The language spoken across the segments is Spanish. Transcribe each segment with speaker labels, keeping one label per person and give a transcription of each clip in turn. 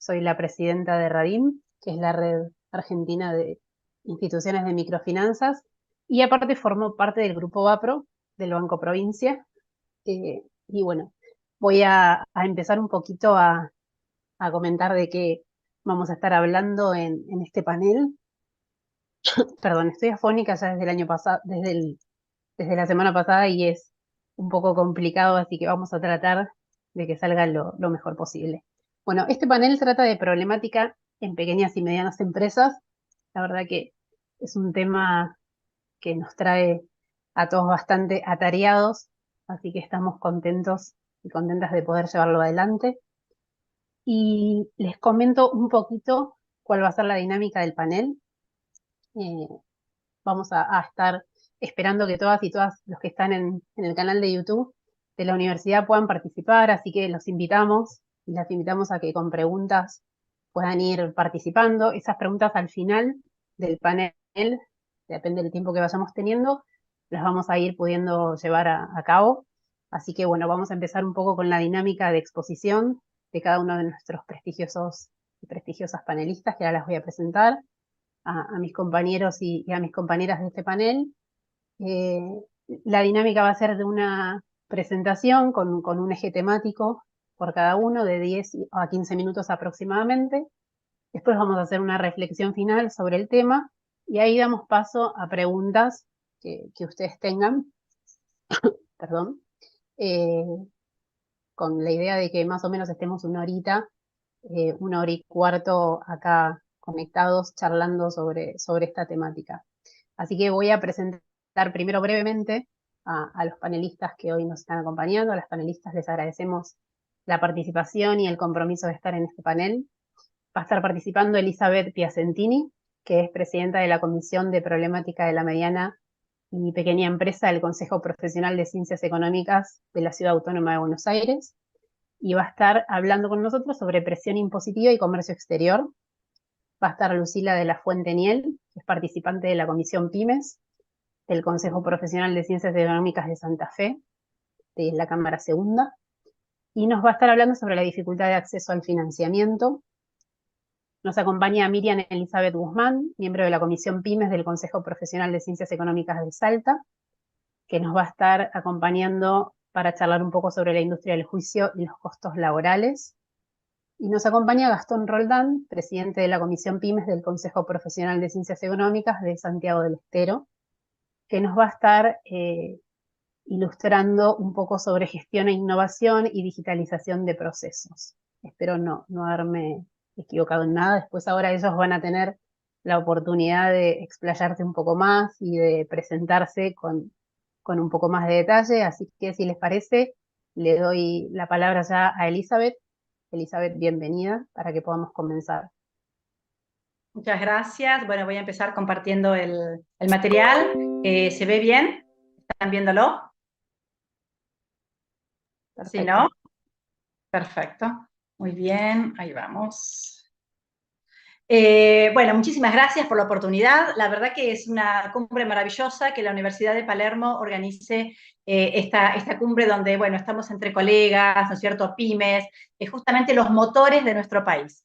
Speaker 1: soy la presidenta de RADIM, que es la Red Argentina de Instituciones de Microfinanzas, y aparte formo parte del Grupo BAPRO del Banco Provincia. Y bueno, voy a empezar un poquito a comentar de qué vamos a estar hablando en este panel. Perdón, estoy afónica ya desde el año pasado, desde la semana pasada y es un poco complicado, así que vamos a tratar de que salga lo mejor posible. Bueno, este panel trata de problemática en pequeñas y medianas empresas. La verdad que es un tema que nos trae a todos bastante atareados, así que estamos contentos y contentas de poder llevarlo adelante. Y les comento un poquito cuál va a ser la dinámica del panel. Eh, Vamos a estar esperando que todas y todas los que están en el canal de YouTube de la universidad puedan participar, así que los invitamos y las invitamos a que con preguntas puedan ir participando. Esas preguntas al final del panel, depende del tiempo que vayamos teniendo, las vamos a ir pudiendo llevar a cabo. Así que bueno, vamos a empezar un poco con la dinámica de exposición de cada uno de nuestros prestigiosos y prestigiosas panelistas, que ahora las voy a presentar a mis compañeros y a mis compañeras de este panel. Eh, la dinámica va a ser de una presentación con un eje temático por cada uno, de 10 a 15 minutos aproximadamente. Después vamos a hacer una reflexión final sobre el tema y ahí damos paso a preguntas que ustedes tengan, perdón, eh, con la idea de que más o menos estemos una horita, 1 hora y cuarto acá conectados charlando sobre esta temática. Así que voy a presentar primero brevemente a los panelistas que hoy nos están acompañando. A las panelistas les agradecemos la participación y el compromiso de estar en este panel. Va a estar participando Elizabeth Piacentini, que es presidenta de la Comisión de Problemática de la Mediana y Pequeña Empresa del Consejo Profesional de Ciencias Económicas de la Ciudad Autónoma de Buenos Aires, y va a estar hablando con nosotros sobre presión impositiva y comercio exterior. Va a estar Lucila de la Fuente Niel, que es participante de la Comisión Pymes del Consejo Profesional de Ciencias Económicas de Santa Fe, de la Cámara Segunda, y nos va a estar hablando sobre la dificultad de acceso al financiamiento. Nos acompaña Miriam Elizabeth Guzmán, miembro de la Comisión Pymes del Consejo Profesional de Ciencias Económicas de Salta, que nos va a estar acompañando para charlar un poco sobre la industria del juicio y los costos laborales. Y nos acompaña Gastón Roldán, presidente de la Comisión Pymes del Consejo Profesional de Ciencias Económicas de Santiago del Estero, que nos va a estar ilustrando un poco sobre gestión e innovación y digitalización de procesos. Espero no haberme equivocado en nada. Después ahora ellos van a tener la oportunidad de explayarse un poco más y de presentarse con un poco más de detalle. Así que si les parece, le doy la palabra ya a Elizabeth. Elizabeth, bienvenida para que podamos comenzar.
Speaker 2: Muchas gracias. Bueno, voy a empezar compartiendo el material. ¿Se ve bien? ¿Están viéndolo?
Speaker 1: Perfecto.
Speaker 2: ¿Sí, no? Perfecto. Muy bien, ahí vamos. Bueno, muchísimas gracias por la oportunidad. La verdad que es una cumbre maravillosa que la Universidad de Palermo organice esta cumbre donde, bueno, estamos entre colegas, ¿no es cierto?, pymes, justamente los motores de nuestro país.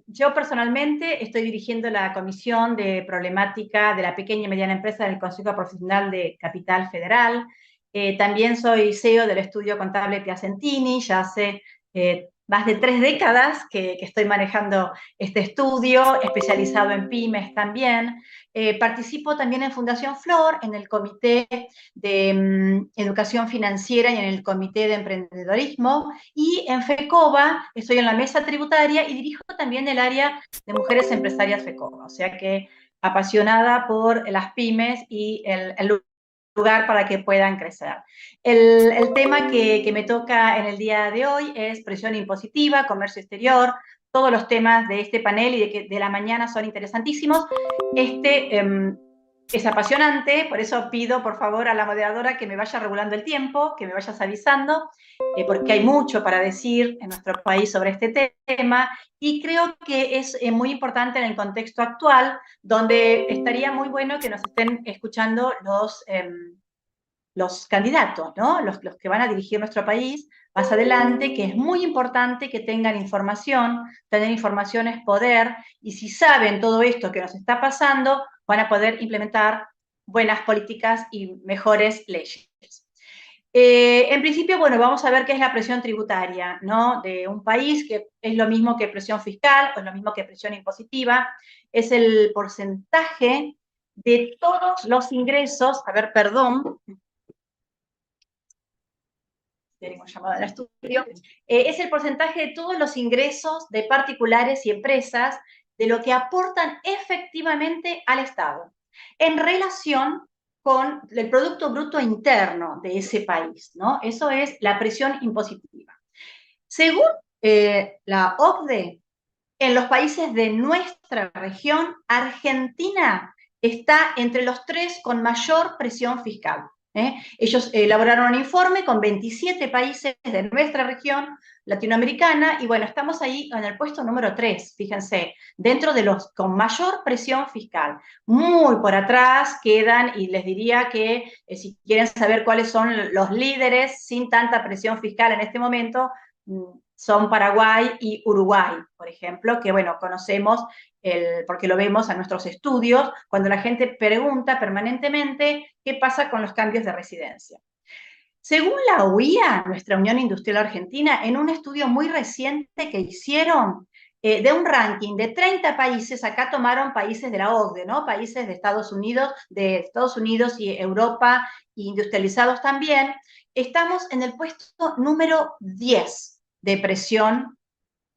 Speaker 2: Yo personalmente estoy dirigiendo la Comisión de Problemática de la Pequeña y Mediana Empresa del Consejo Profesional de Capital Federal. También soy CEO del estudio contable Piacentini, ya hace más de 3 décadas que estoy manejando este estudio, especializado en pymes también. Participo también en Fundación Flor, en el Comité de Educación Financiera y en el Comité de Emprendedorismo. Y en FECOBA estoy en la mesa tributaria y dirijo también el área de mujeres empresarias FECOBA. O sea que apasionada por las pymes y el lugar para que puedan crecer. El tema que me toca en el día de hoy es presión impositiva, comercio exterior. Todos los temas de este panel y de la mañana son interesantísimos. Es apasionante, por eso pido por favor a la moderadora que me vaya regulando el tiempo, que me vayas avisando, porque hay mucho para decir en nuestro país sobre este tema y creo que es muy importante en el contexto actual, donde estaría muy bueno que nos estén escuchando los candidatos, ¿no? Los que van a dirigir nuestro país más adelante, que es muy importante que tengan información. Tener información es poder, y si saben todo esto que nos está pasando, van a poder implementar buenas políticas y mejores leyes. En principio, bueno, vamos a ver qué es la presión tributaria, ¿no? De un país, que es lo mismo que presión fiscal, o es lo mismo que presión impositiva. Es el porcentaje de todos los ingresos, a ver, perdón, tenemos llamada al estudio, es el porcentaje de todos los ingresos de particulares y empresas de lo que aportan efectivamente al Estado, en relación con el Producto Bruto Interno de ese país, ¿no? Eso es la presión impositiva. Según la OCDE, en los países de nuestra región, Argentina está entre los 3 con mayor presión fiscal. Ellos elaboraron un informe con 27 países de nuestra región latinoamericana, y bueno, estamos ahí en el puesto número 3, fíjense, dentro de los con mayor presión fiscal. Muy por atrás quedan, y les diría que si quieren saber cuáles son los líderes sin tanta presión fiscal en este momento, son Paraguay y Uruguay, por ejemplo, que bueno, conocemos porque lo vemos en nuestros estudios, cuando la gente pregunta permanentemente qué pasa con los cambios de residencia. Según la UIA, nuestra Unión Industrial Argentina, en un estudio muy reciente que hicieron, de un ranking de 30 países, acá tomaron países de la OCDE, ¿no? Países de Estados Unidos y Europa, industrializados también, estamos en el puesto número 10 de presión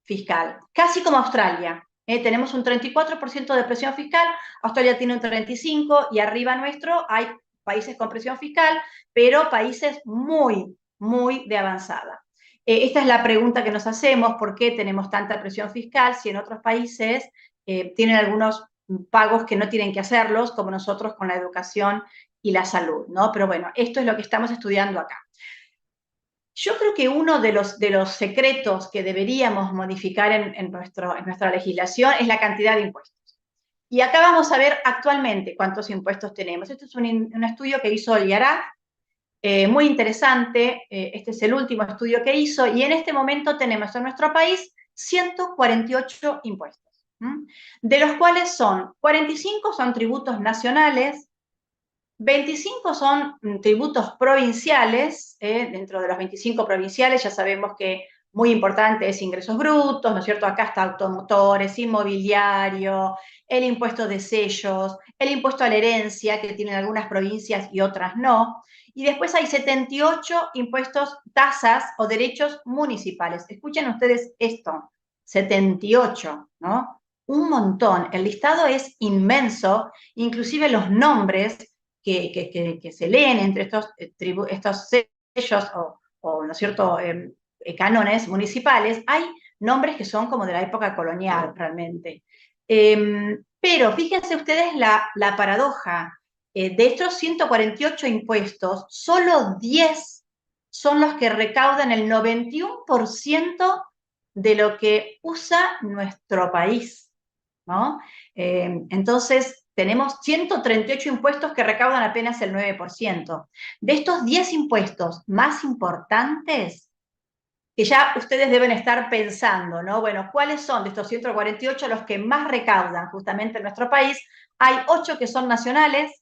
Speaker 2: fiscal, casi como Australia. Tenemos un 34% de presión fiscal, Australia tiene un 35%, y arriba nuestro hay países con presión fiscal, pero países muy, muy de avanzada. Esta es la pregunta que nos hacemos: ¿por qué tenemos tanta presión fiscal si en otros países tienen algunos pagos que no tienen que hacerlos, como nosotros con la educación y la salud, ¿no? Pero bueno, esto es lo que estamos estudiando acá. Yo creo que uno de los secretos que deberíamos modificar en nuestra legislación es la cantidad de impuestos. Y acá vamos a ver actualmente cuántos impuestos tenemos. Este es un estudio que hizo el IARAF, muy interesante. Este es el último estudio que hizo, y en este momento tenemos en nuestro país 148 impuestos, de los cuales 45 son tributos nacionales, 25 son tributos provinciales. Dentro de los 25 provinciales ya sabemos que muy importante es ingresos brutos, ¿no es cierto? Acá está automotores, inmobiliario, el impuesto de sellos, el impuesto a la herencia, que tienen algunas provincias y otras no. Y después hay 78 impuestos, tasas o derechos municipales. Escuchen ustedes esto, 78, ¿no? Un montón. El listado es inmenso, inclusive los nombres que se leen entre estos sellos o ¿no es cierto?, cánones municipales, hay nombres que son como de la época colonial, realmente. Pero fíjense ustedes la paradoja. De estos 148 impuestos, solo 10 son los que recaudan el 91% de lo que usa nuestro país, ¿no? Entonces, tenemos 138 impuestos que recaudan apenas el 9%. De estos 10 impuestos más importantes, que ya ustedes deben estar pensando, ¿no? Bueno, ¿cuáles son de estos 148 los que más recaudan justamente en nuestro país? Hay 8 que son nacionales,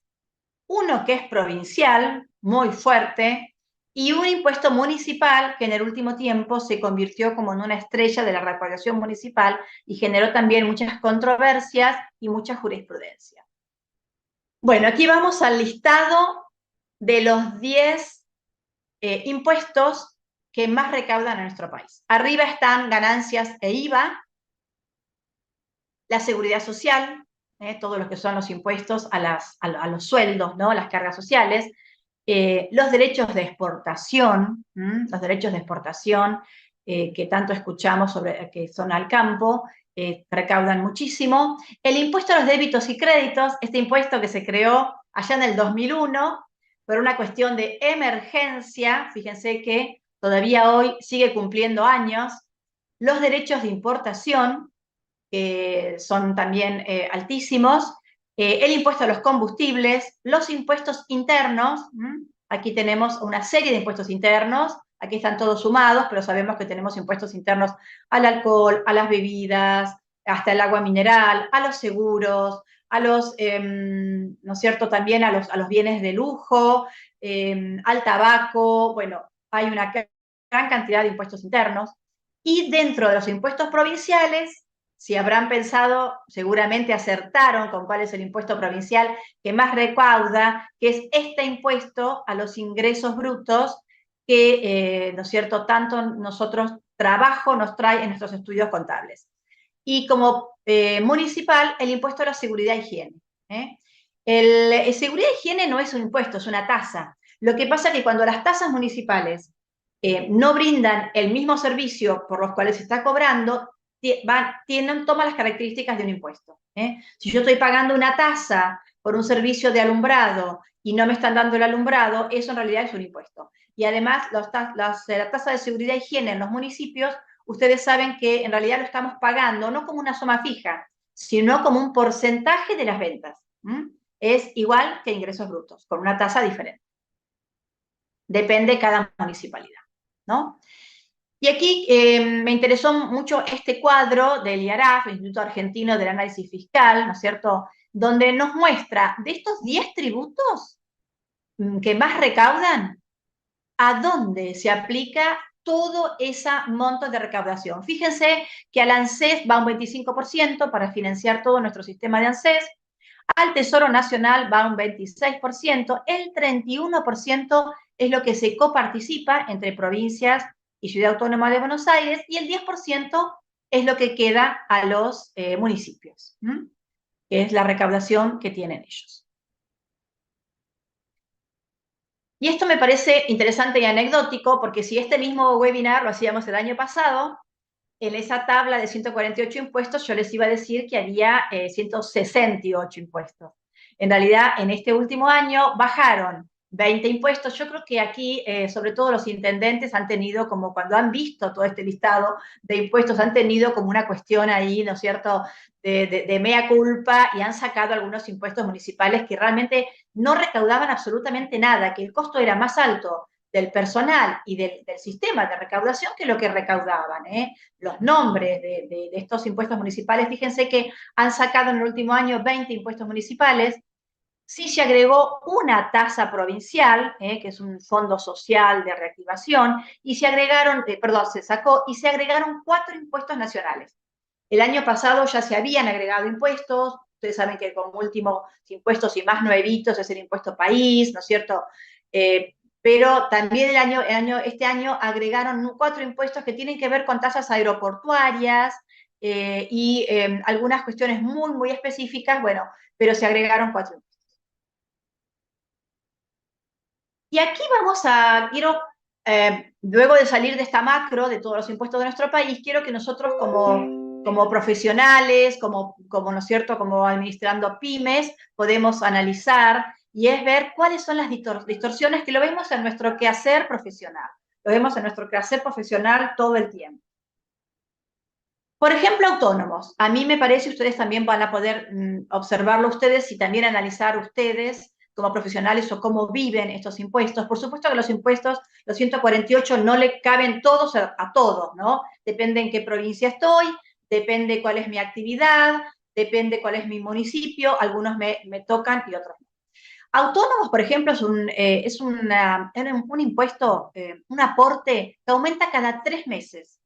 Speaker 2: uno que es provincial, muy fuerte, y un impuesto municipal que en el último tiempo se convirtió como en una estrella de la recaudación municipal y generó también muchas controversias y mucha jurisprudencia. Bueno, aquí vamos al listado de los 10 impuestos que más recaudan en nuestro país. Arriba están ganancias e IVA, la seguridad social, todos los que son los impuestos a los sueldos, ¿no?, las cargas sociales, los derechos de exportación, que tanto escuchamos sobre que son al campo, recaudan muchísimo. El impuesto a los débitos y créditos, este impuesto que se creó allá en el 2001 por una cuestión de emergencia, fíjense que todavía hoy sigue cumpliendo años. Los derechos de importación, son también altísimos, el impuesto a los combustibles, los impuestos internos, Aquí tenemos una serie de impuestos internos, aquí están todos sumados, pero sabemos que tenemos impuestos internos al alcohol, a las bebidas, hasta el agua mineral, a los seguros, a los, ¿no es cierto?, también a los bienes de lujo, al tabaco, bueno, hay una gran cantidad de impuestos internos. Y dentro de los impuestos provinciales, si habrán pensado, seguramente acertaron con cuál es el impuesto provincial que más recauda, que es este impuesto a los ingresos brutos que, ¿no es cierto?, tanto nosotros trabajo nos trae en nuestros estudios contables. Y como municipal, el impuesto a la seguridad e higiene. El seguridad e higiene no es un impuesto, es una tasa. Lo que pasa es que cuando las tasas municipales no brindan el mismo servicio por los cuales se está cobrando, toman las características de un impuesto. Si yo estoy pagando una tasa por un servicio de alumbrado y no me están dando el alumbrado, eso en realidad es un impuesto. Y además, la tasa de seguridad e higiene en los municipios, ustedes saben que en realidad lo estamos pagando no como una suma fija, sino como un porcentaje de las ventas. Es igual que ingresos brutos, con una tasa diferente. Depende de cada municipalidad, ¿no? Y aquí me interesó mucho este cuadro del IARAF, el Instituto Argentino del Análisis Fiscal, ¿no es cierto?, donde nos muestra de estos 10 tributos que más recaudan, a dónde se aplica todo ese monto de recaudación. Fíjense que al ANSES va un 25% para financiar todo nuestro sistema de ANSES, al Tesoro Nacional va un 26%, el 31% es lo que se coparticipa entre provincias y Ciudad Autónoma de Buenos Aires, y el 10% es lo que queda a los municipios, que es la recaudación que tienen ellos. Y esto me parece interesante y anecdótico, porque si este mismo webinar lo hacíamos el año pasado, en esa tabla de 148 impuestos yo les iba a decir que había 168 impuestos. En realidad, en este último año bajaron 20 impuestos. Yo creo que aquí, sobre todo los intendentes, han tenido como cuando han visto todo este listado de impuestos, han tenido como una cuestión ahí, ¿no es cierto?, de mea culpa, y han sacado algunos impuestos municipales que realmente no recaudaban absolutamente nada, que el costo era más alto del personal y del sistema de recaudación que lo que recaudaban. Los nombres de estos impuestos municipales, fíjense que han sacado en el último año 20 impuestos municipales. Sí se agregó una tasa provincial, que es un fondo social de reactivación, y se sacó y se agregaron 4 impuestos nacionales. El año pasado ya se habían agregado impuestos. Ustedes saben que como últimos impuestos y más nuevitos es el impuesto país, ¿no es cierto? Pero también este año agregaron 4 impuestos que tienen que ver con tasas aeroportuarias y algunas cuestiones muy, muy específicas, bueno, pero se agregaron 4 impuestos. Y aquí luego de salir de esta macro, de todos los impuestos de nuestro país, quiero que nosotros como profesionales, como, ¿no es cierto?, como administrando pymes, podemos analizar, y es ver cuáles son las distorsiones que lo vemos en nuestro quehacer profesional. Lo vemos en nuestro quehacer profesional todo el tiempo. Por ejemplo, autónomos. A mí me parece, ustedes también van a poder observarlo ustedes y también analizar ustedes como profesionales o cómo viven estos impuestos. Por supuesto que los impuestos, los 148, no le caben todos a todos, ¿no? Depende en qué provincia estoy, depende cuál es mi actividad, depende cuál es mi municipio, algunos me tocan y otros no. Autónomos, por ejemplo, es un impuesto, un aporte que aumenta cada 3 meses.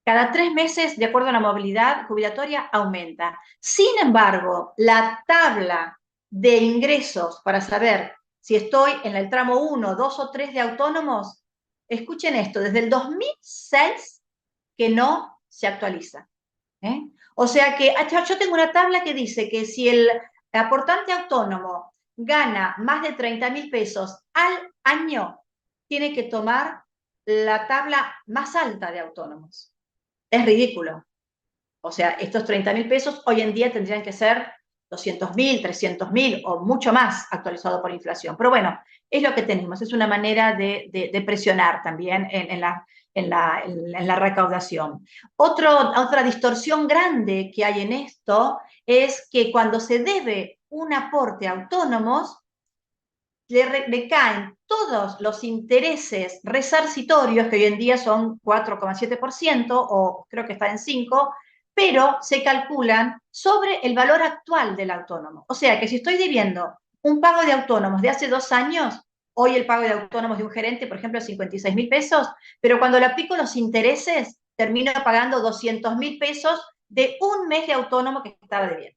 Speaker 2: Cada 3 meses, de acuerdo a la movilidad jubilatoria, aumenta. Sin embargo, la tabla de ingresos para saber si estoy en el tramo 1, 2 o 3 de autónomos, escuchen esto, desde el 2006 que no se actualiza. O sea que yo tengo una tabla que dice que si el aportante autónomo gana más de 30.000 pesos al año, tiene que tomar la tabla más alta de autónomos. Es ridículo. O sea, estos 30.000 pesos hoy en día tendrían que ser 200.000, 300.000 o mucho más actualizado por inflación. Pero bueno, es lo que tenemos. Es una manera de presionar también en la recaudación. Otra distorsión grande que hay en esto es que cuando se debe un aporte a autónomos, le caen todos los intereses resarcitorios, que hoy en día son 4,7%, o creo que está en 5%, pero se calculan sobre el valor actual del autónomo. O sea que si estoy debiendo un pago de autónomos de hace 2 años, hoy el pago de autónomos de un gerente, por ejemplo, es 56.000 pesos, pero cuando le aplico los intereses, termino pagando 200.000 pesos de un mes de autónomo que estaba debiendo.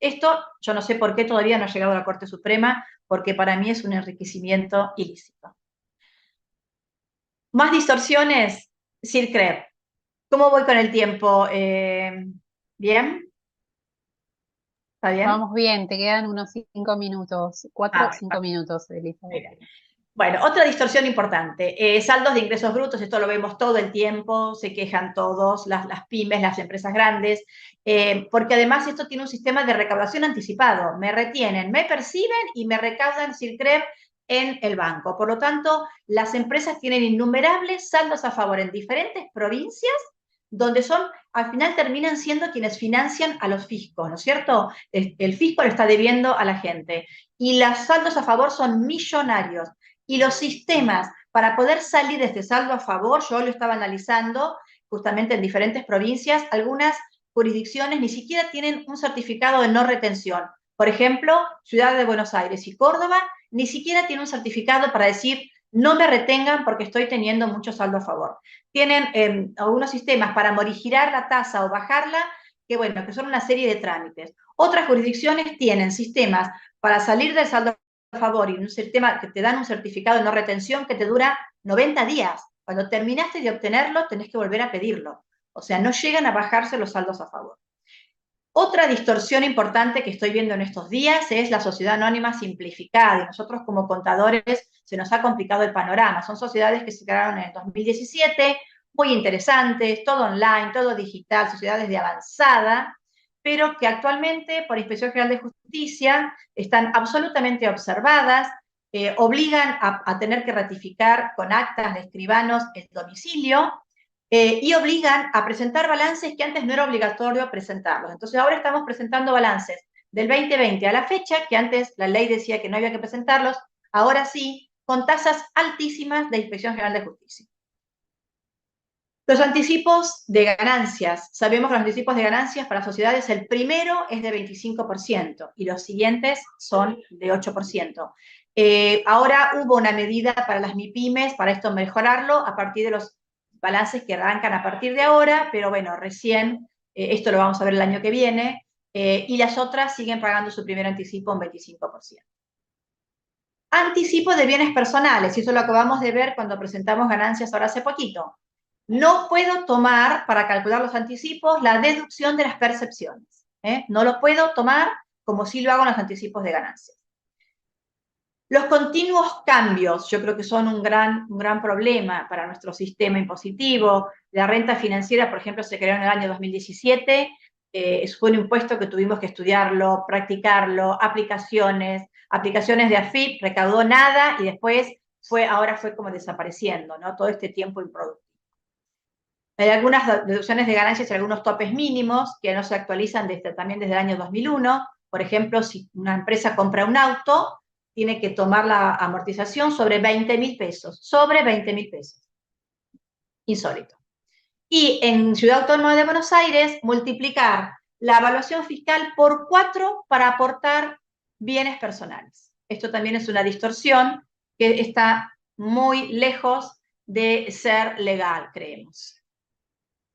Speaker 2: Esto yo no sé por qué todavía no ha llegado a la Corte Suprema, porque para mí es un enriquecimiento ilícito. Más distorsiones, Sir Crep. ¿Cómo voy con el tiempo? ¿Bien? ¿Está bien?
Speaker 1: Vamos bien, te quedan unos 5 minutos,
Speaker 2: Ah,
Speaker 1: cuatro,
Speaker 2: bueno,
Speaker 1: 5 minutos,
Speaker 2: muy
Speaker 1: Elizabeth.
Speaker 2: bien. Bueno, otra distorsión importante, saldos de ingresos brutos, esto lo vemos todo el tiempo, se quejan todos, las pymes, las empresas grandes, porque además esto tiene un sistema de recaudación anticipado, me retienen, me perciben y me recaudan CIRCREP en el banco. Por lo tanto, las empresas tienen innumerables saldos a favor en diferentes provincias, donde son, al final terminan siendo quienes financian a los fiscos, ¿no es cierto? El fisco le está debiendo a la gente. Y los saldos a favor son millonarios. Y los sistemas para poder salir de este saldo a favor, yo lo estaba analizando justamente en diferentes provincias, algunas jurisdicciones ni siquiera tienen un certificado de no retención. Por ejemplo, Ciudad de Buenos Aires y Córdoba ni siquiera tienen un certificado para decir no me retengan porque estoy teniendo mucho saldo a favor. Tienen algunos sistemas para morigerar la tasa o bajarla, que bueno, que son una serie de trámites. Otras jurisdicciones tienen sistemas para salir del saldo a favor y un sistema que te dan un certificado de no retención que te dura 90 días. Cuando terminaste de obtenerlo, tenés que volver a pedirlo. O sea, no llegan a bajarse los saldos a favor. Otra distorsión importante que estoy viendo en estos días es la sociedad anónima simplificada. Y nosotros como contadores se nos ha complicado el panorama. Son sociedades que se crearon en el 2017, muy interesantes, todo online, todo digital, sociedades de avanzada, pero que actualmente por Inspección General de Justicia están absolutamente observadas, obligan a tener que ratificar con actas de escribanos el domicilio, y obligan a presentar balances que antes no era obligatorio presentarlos. Entonces ahora estamos presentando balances del 2020 a la fecha, que antes la ley decía que no había que presentarlos, ahora sí, con tasas altísimas de Inspección General de Justicia. Los anticipos de ganancias. Sabemos que los anticipos de ganancias para sociedades, el primero es de 25% y los siguientes son de 8%. Ahora hubo una medida para las MIPYMES, para esto mejorarlo, a partir de los balances que arrancan a partir de ahora, pero bueno, recién, esto lo vamos a ver el año que viene, y las otras siguen pagando su primer anticipo en 25%. Anticipo de bienes personales, y eso lo acabamos de ver cuando presentamos ganancias ahora hace poquito. No puedo tomar, para calcular los anticipos, la deducción de las percepciones. No lo puedo tomar como si lo hago en los anticipos de ganancias. Los continuos cambios, yo creo que son un gran problema para nuestro sistema impositivo. La renta financiera, por ejemplo, se creó en el año 2017, fue un impuesto que tuvimos que estudiarlo, practicarlo, aplicaciones de AFIP, recaudó nada y después ahora fue como desapareciendo, ¿no? Todo este tiempo improductivo. Hay algunas deducciones de ganancias y algunos topes mínimos que no se actualizan también desde el año 2001. Por ejemplo, si una empresa compra un auto, tiene que tomar la amortización sobre 20.000 pesos. Sobre 20.000 pesos. Insólito. Y en Ciudad Autónoma de Buenos Aires, multiplicar la evaluación fiscal por 4 para aportar bienes personales. Esto también es una distorsión que está muy lejos de ser legal, creemos.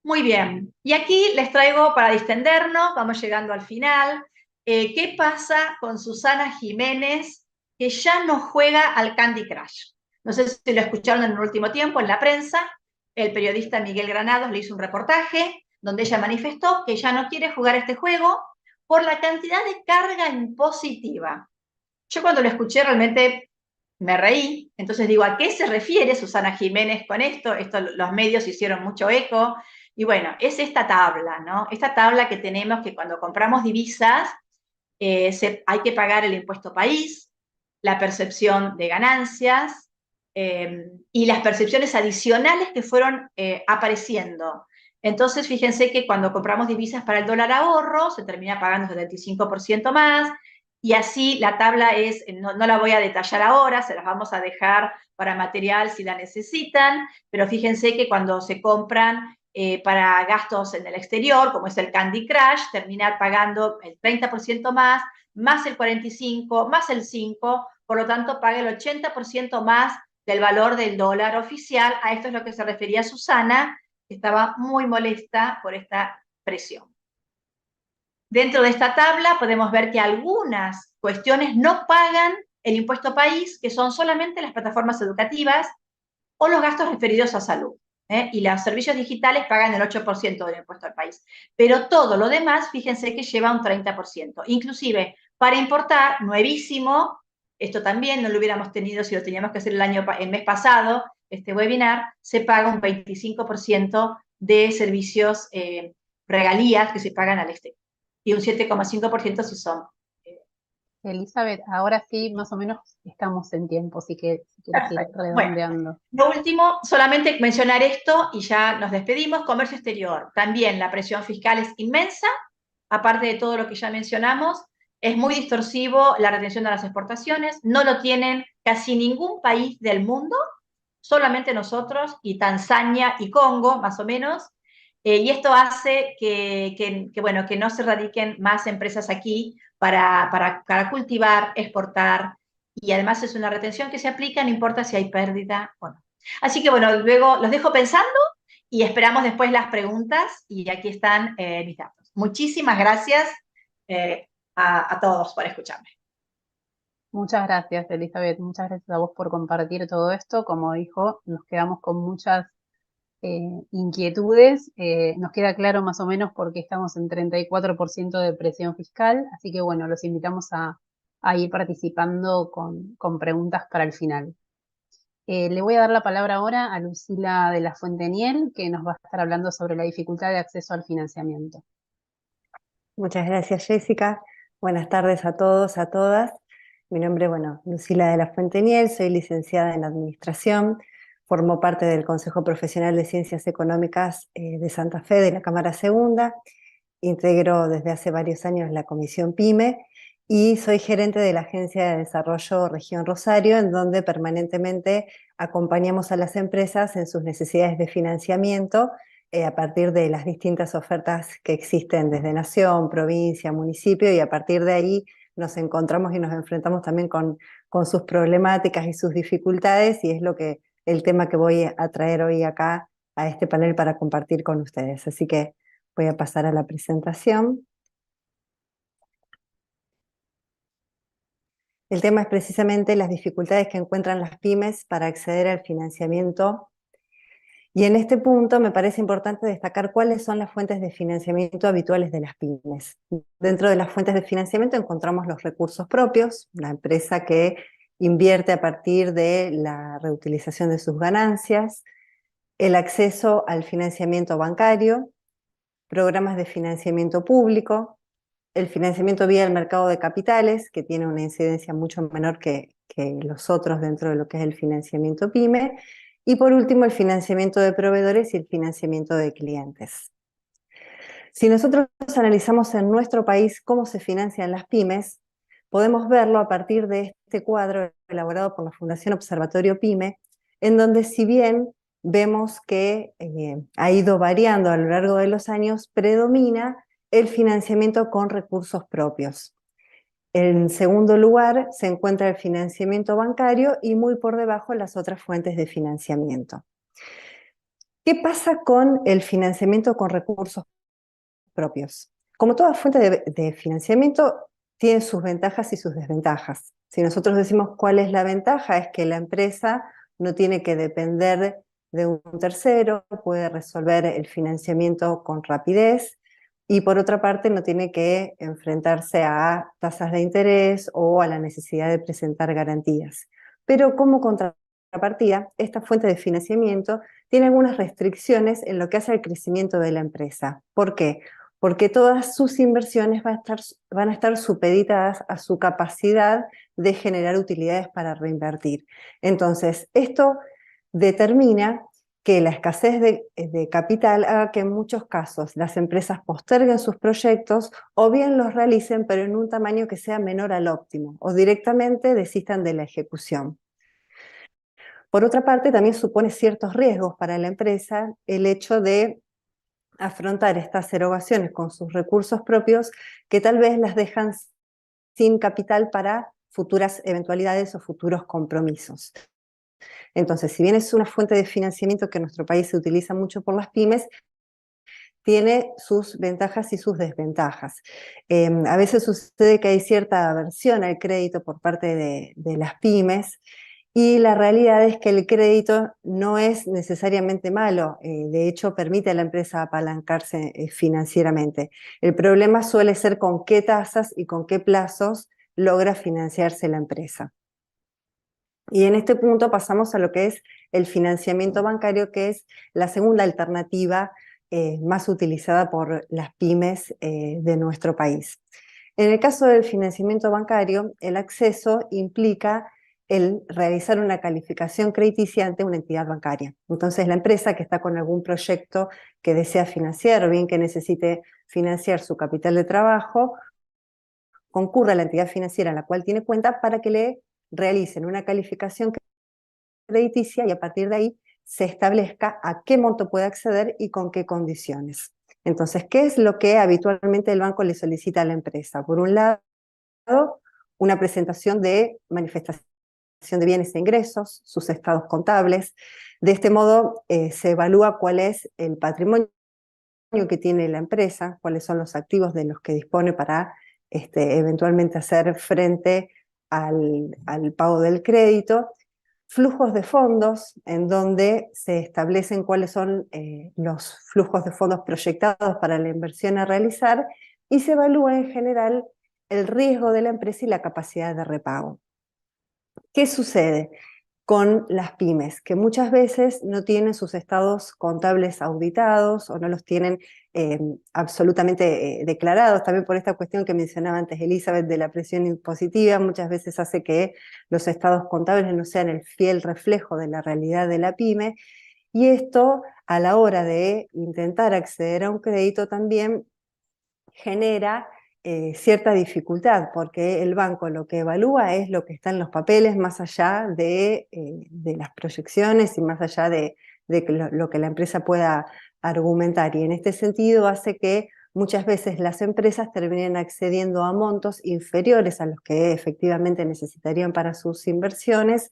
Speaker 2: Muy bien, y aquí les traigo para distendernos, vamos llegando al final, ¿qué pasa con Susana Jiménez, que ya no juega al Candy Crush? No sé si lo escucharon en el último tiempo en la prensa, el periodista Miguel Granados le hizo un reportaje donde ella manifestó que ya no quiere jugar este juego por la cantidad de carga impositiva. Yo cuando lo escuché realmente me reí, entonces digo, ¿a qué se refiere Susana Jiménez con esto? Los medios hicieron mucho eco, y bueno, es esta tabla, ¿no? Esta tabla que tenemos que cuando compramos divisas hay que pagar el impuesto país, la percepción de ganancias y las percepciones adicionales que fueron apareciendo. Entonces, fíjense que cuando compramos divisas para el dólar ahorro, se termina pagando 75% más, y así la tabla es, no la voy a detallar ahora, se las vamos a dejar para material si la necesitan, pero fíjense que cuando se compran para gastos en el exterior, como es el Candy Crush, terminar pagando el 30% más el 45%, más el 5%, por lo tanto paga el 80% más del valor del dólar oficial. A esto es lo que se refería Susana, que estaba muy molesta por esta presión. Dentro de esta tabla podemos ver que algunas cuestiones no pagan el impuesto país, que son solamente las plataformas educativas o los gastos referidos a salud. Y los servicios digitales pagan el 8% del impuesto al país. Pero todo lo demás, fíjense que lleva un 30%. Inclusive, para importar, nuevísimo, esto también no lo hubiéramos tenido si lo teníamos que hacer el mes pasado, este webinar, se paga un 25% de servicios, regalías que se pagan al exterior. Y un 7,5% si son.
Speaker 1: Elizabeth, ahora sí, más o menos estamos en tiempo, así que si quieres ir
Speaker 2: Perfecto. Bueno,
Speaker 1: redondeando.
Speaker 2: lo último, solamente mencionar esto y ya nos despedimos. Comercio exterior. También la presión fiscal es inmensa, aparte de todo lo que ya mencionamos. Es muy distorsivo la retención de las exportaciones. No lo tienen casi ningún país del mundo, solamente nosotros y Tanzania y Congo, más o menos. Y esto hace bueno, que no se radiquen más empresas aquí para cultivar, exportar, y además es una retención que se aplica, no importa si hay pérdida o no. Así que bueno, luego los dejo pensando y esperamos después las preguntas, y aquí están mis datos. Muchísimas gracias a todos por escucharme.
Speaker 1: Muchas gracias, Elizabeth. Muchas gracias a vos por compartir todo esto. Como dijo, nos quedamos con muchas inquietudes. Nos queda claro más o menos por qué estamos en 34% de presión fiscal. Así que bueno, los invitamos a ir participando con preguntas para el final. Le voy a dar la palabra ahora a Lucila de la Fuente Niel, que nos va a estar hablando sobre la dificultad de acceso al financiamiento.
Speaker 3: Muchas gracias, Jessica. Buenas tardes a todos, a todas. Mi nombre es, Lucila de la Fuente Niel, soy licenciada en Administración, formo parte del Consejo Profesional de Ciencias Económicas de Santa Fe, de la Cámara Segunda, integro desde hace varios años la Comisión PYME y soy gerente de la Agencia de Desarrollo Región Rosario, en donde permanentemente acompañamos a las empresas en sus necesidades de financiamiento a partir de las distintas ofertas que existen desde nación, provincia, municipio, y a partir de ahí nos encontramos y nos enfrentamos también con sus problemáticas y sus dificultades, y es el tema que voy a traer hoy acá a este panel para compartir con ustedes. Así que voy a pasar a la presentación. El tema es precisamente las dificultades que encuentran las pymes para acceder al financiamiento. Y en este punto me parece importante destacar cuáles son las fuentes de financiamiento habituales de las pymes. Dentro de las fuentes de financiamiento encontramos los recursos propios, la empresa que invierte a partir de la reutilización de sus ganancias, el acceso al financiamiento bancario, programas de financiamiento público, el financiamiento vía el mercado de capitales, que tiene una incidencia mucho menor que los otros dentro de lo que es el financiamiento PYME, y por último el financiamiento de proveedores y el financiamiento de clientes. Si nosotros analizamos en nuestro país cómo se financian las pymes, podemos verlo a partir de este cuadro elaborado por la Fundación Observatorio PYME, en donde si bien vemos que ha ido variando a lo largo de los años, predomina el financiamiento con recursos propios. En segundo lugar se encuentra el financiamiento bancario y muy por debajo las otras fuentes de financiamiento. ¿Qué pasa con el financiamiento con recursos propios? Como toda fuente de financiamiento tiene sus ventajas y sus desventajas. Si nosotros decimos cuál es la ventaja, es que la empresa no tiene que depender de un tercero, puede resolver el financiamiento con rapidez, y por otra parte no tiene que enfrentarse a tasas de interés o a la necesidad de presentar garantías. Pero como contrapartida, esta fuente de financiamiento tiene algunas restricciones en lo que hace al crecimiento de la empresa. ¿Por qué? Porque todas sus inversiones van a estar supeditadas a su capacidad de generar utilidades para reinvertir. Entonces, esto determina que la escasez de capital haga que en muchos casos las empresas posterguen sus proyectos o bien los realicen pero en un tamaño que sea menor al óptimo o directamente desistan de la ejecución. Por otra parte, también supone ciertos riesgos para la empresa el hecho de afrontar estas erogaciones con sus recursos propios que tal vez las dejan sin capital para futuras eventualidades o futuros compromisos. Entonces, si bien es una fuente de financiamiento que en nuestro país se utiliza mucho por las pymes, tiene sus ventajas y sus desventajas. A veces sucede que hay cierta aversión al crédito por parte de las pymes, y la realidad es que el crédito no es necesariamente malo, de hecho permite a la empresa apalancarse financieramente. El problema suele ser con qué tasas y con qué plazos logra financiarse la empresa. Y en este punto pasamos a lo que es el financiamiento bancario, que es la segunda alternativa más utilizada por las pymes de nuestro país. En el caso del financiamiento bancario, el acceso implica el realizar una calificación crediticia ante una entidad bancaria. Entonces la empresa que está con algún proyecto que desea financiar o bien que necesite financiar su capital de trabajo, concurre a la entidad financiera en la cual tiene cuenta para que le realicen una calificación crediticia y a partir de ahí se establezca a qué monto puede acceder y con qué condiciones. Entonces, ¿qué es lo que habitualmente el banco le solicita a la empresa? Por un lado, una presentación de manifestación de bienes e ingresos, sus estados contables. De este modo se evalúa cuál es el patrimonio que tiene la empresa, cuáles son los activos de los que dispone para eventualmente hacer frente al pago del crédito, flujos de fondos en donde se establecen cuáles son los flujos de fondos proyectados para la inversión a realizar y se evalúa en general el riesgo de la empresa y la capacidad de repago. ¿Qué sucede con las pymes? Que muchas veces no tienen sus estados contables auditados o no los tienen absolutamente declarados, también por esta cuestión que mencionaba antes Elizabeth de la presión impositiva, muchas veces hace que los estados contables no sean el fiel reflejo de la realidad de la pyme, y esto a la hora de intentar acceder a un crédito también genera cierta dificultad, porque el banco lo que evalúa es lo que está en los papeles, más allá de las proyecciones y más allá de lo que la empresa pueda argumentar. Y en este sentido hace que muchas veces las empresas terminen accediendo a montos inferiores a los que efectivamente necesitarían para sus inversiones,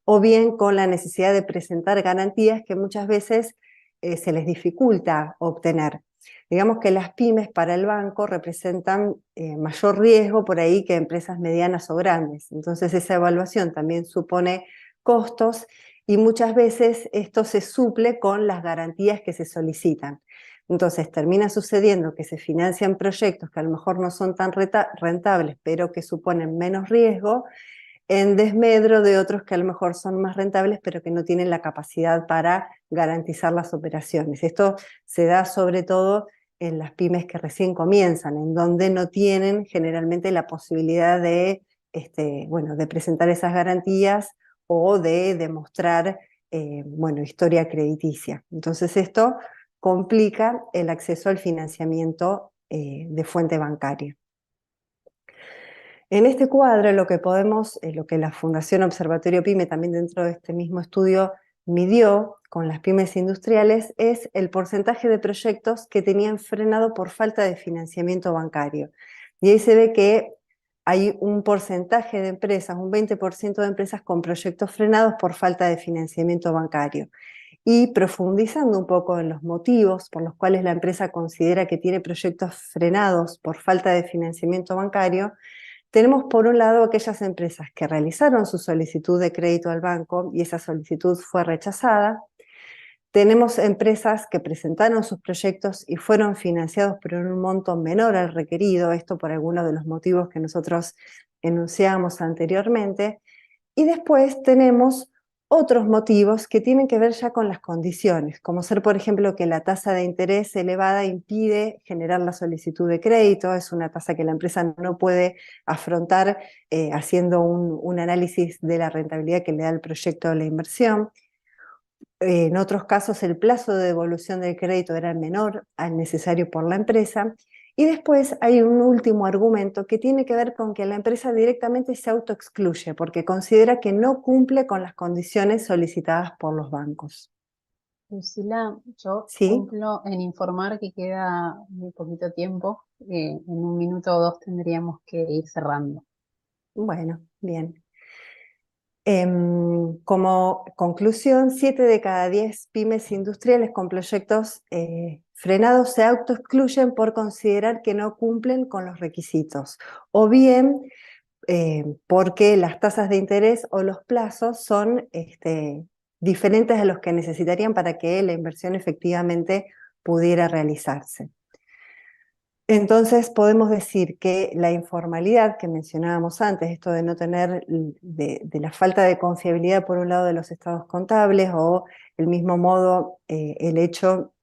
Speaker 3: o bien con la necesidad de presentar garantías que muchas veces se les dificulta obtener. Digamos que las pymes para el banco representan mayor riesgo por ahí que empresas medianas o grandes. Entonces esa evaluación también supone costos y muchas veces esto se suple con las garantías que se solicitan. Entonces termina sucediendo que se financian proyectos que a lo mejor no son tan rentables, pero que suponen menos riesgo, en desmedro de otros que a lo mejor son más rentables, pero que no tienen la capacidad para garantizar las operaciones. Esto se da sobre todo en las pymes que recién comienzan, en donde no tienen generalmente la posibilidad de, de presentar esas garantías o de demostrar historia crediticia. Entonces esto complica el acceso al financiamiento de fuente bancaria. En este cuadro lo que la Fundación Observatorio PYME también dentro de este mismo estudio midió con las pymes industriales es el porcentaje de proyectos que tenían frenado por falta de financiamiento bancario. Y ahí se ve que hay un porcentaje de empresas, un 20% de empresas con proyectos frenados por falta de financiamiento bancario. Y profundizando un poco en los motivos por los cuales la empresa considera que tiene proyectos frenados por falta de financiamiento bancario, tenemos por un lado aquellas empresas que realizaron su solicitud de crédito al banco y esa solicitud fue rechazada. Tenemos empresas que presentaron sus proyectos y fueron financiados por un monto menor al requerido, esto por algunos de los motivos que nosotros enunciábamos anteriormente. Y después tenemos otros motivos que tienen que ver ya con las condiciones, como ser, por ejemplo, que la tasa de interés elevada impide generar la solicitud de crédito, es una tasa que la empresa no puede afrontar haciendo un análisis de la rentabilidad que le da el proyecto o la inversión. En otros casos el plazo de devolución del crédito era menor al necesario por la empresa. Y después hay un último argumento que tiene que ver con que la empresa directamente se autoexcluye porque considera que no cumple con las condiciones solicitadas por los bancos.
Speaker 1: Lucila, yo
Speaker 3: ¿Sí?
Speaker 1: cumplo en informar que queda muy poquito tiempo. En un minuto o dos tendríamos que ir cerrando.
Speaker 3: Bueno, bien. Como conclusión, 7 de cada 10 pymes industriales con proyectos frenados se autoexcluyen por considerar que no cumplen con los requisitos, o bien porque las tasas de interés o los plazos son diferentes a los que necesitarían para que la inversión efectivamente pudiera realizarse. Entonces podemos decir que la informalidad que mencionábamos antes, esto de no tener, de la falta de confiabilidad por un lado de los estados contables, o el mismo modo el hecho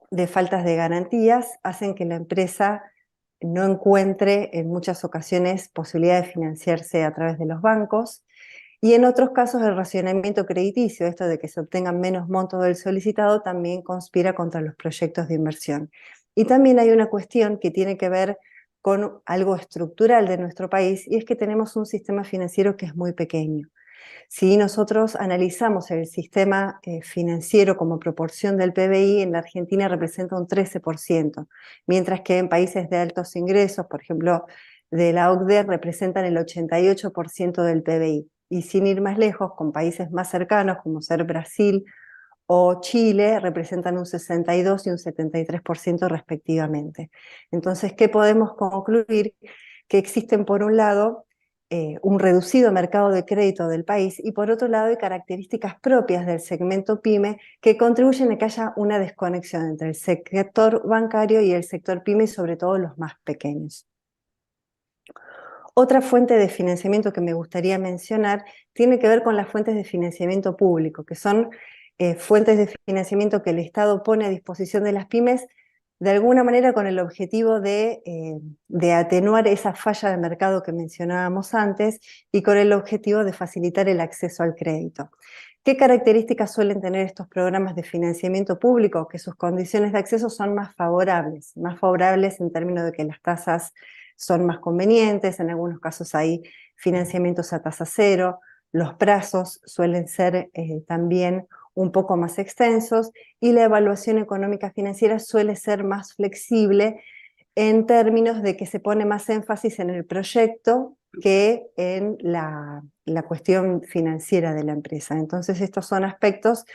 Speaker 3: de faltas de garantías, hacen que la empresa no encuentre en muchas ocasiones posibilidad de financiarse a través de los bancos. Y en otros casos el racionamiento crediticio, esto de que se obtengan menos montos del solicitado, también conspira contra los proyectos de inversión. Y también hay una cuestión que tiene que ver con algo estructural de nuestro país, y es que tenemos un sistema financiero que es muy pequeño. Si nosotros analizamos el sistema financiero como proporción del PBI, en la Argentina representa un 13%, mientras que en países de altos ingresos, por ejemplo, de la OCDE, representan el 88% del PBI. Y sin ir más lejos, con países más cercanos, como ser Brasil o Chile, representan un 62 y un 73% respectivamente. Entonces, ¿qué podemos concluir? Que existen, por un lado, un reducido mercado de crédito del país, y por otro lado hay características propias del segmento PYME que contribuyen a que haya una desconexión entre el sector bancario y el sector PYME, y sobre todo los más pequeños. Otra fuente de financiamiento que me gustaría mencionar tiene que ver con las fuentes de financiamiento público, que son fuentes de financiamiento que el Estado pone a disposición de las pymes de alguna manera con el objetivo de atenuar esa falla de mercado que mencionábamos antes, y con el objetivo de facilitar el acceso al crédito. ¿Qué características suelen tener estos programas de financiamiento público? Que sus condiciones de acceso son más favorables en términos de que las tasas son más convenientes, en algunos casos hay financiamientos a tasa cero, los plazos suelen ser también un poco más extensos, y la evaluación económica financiera suele ser más flexible en términos de que se pone más énfasis en el proyecto que en la cuestión financiera de la empresa. Entonces estos son aspectos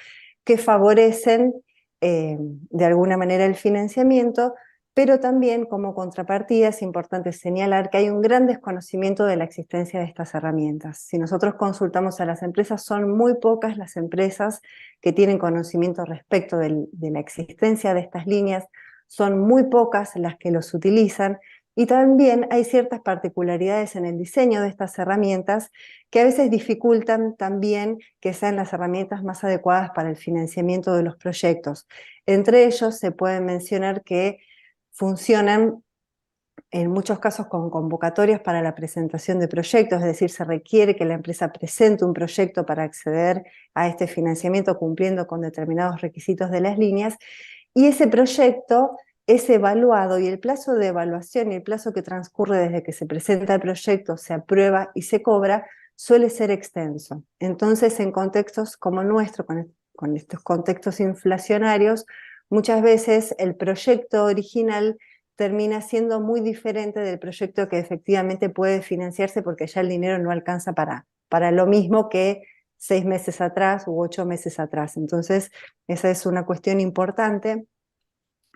Speaker 3: que favorecen de alguna manera el financiamiento, pero también como contrapartida es importante señalar que hay un gran desconocimiento de la existencia de estas herramientas. Si nosotros consultamos a las empresas, son muy pocas las empresas que tienen conocimiento respecto de la existencia de estas líneas, son muy pocas las que los utilizan, y también hay ciertas particularidades en el diseño de estas herramientas que a veces dificultan también que sean las herramientas más adecuadas para el financiamiento de los proyectos. Entre ellos se puede mencionar que funcionan en muchos casos con convocatorias para la presentación de proyectos, es decir, se requiere que la empresa presente un proyecto para acceder a este financiamiento cumpliendo con determinados requisitos de las líneas, y ese proyecto es evaluado, y el plazo de evaluación y el plazo que transcurre desde que se presenta el proyecto, se aprueba y se cobra, suele ser extenso. Entonces, en contextos como el nuestro, con estos contextos inflacionarios, muchas veces el proyecto original termina siendo muy diferente del proyecto que efectivamente puede financiarse, porque ya el dinero no alcanza para lo mismo que 6 meses atrás u 8 meses atrás. Entonces, esa es una cuestión importante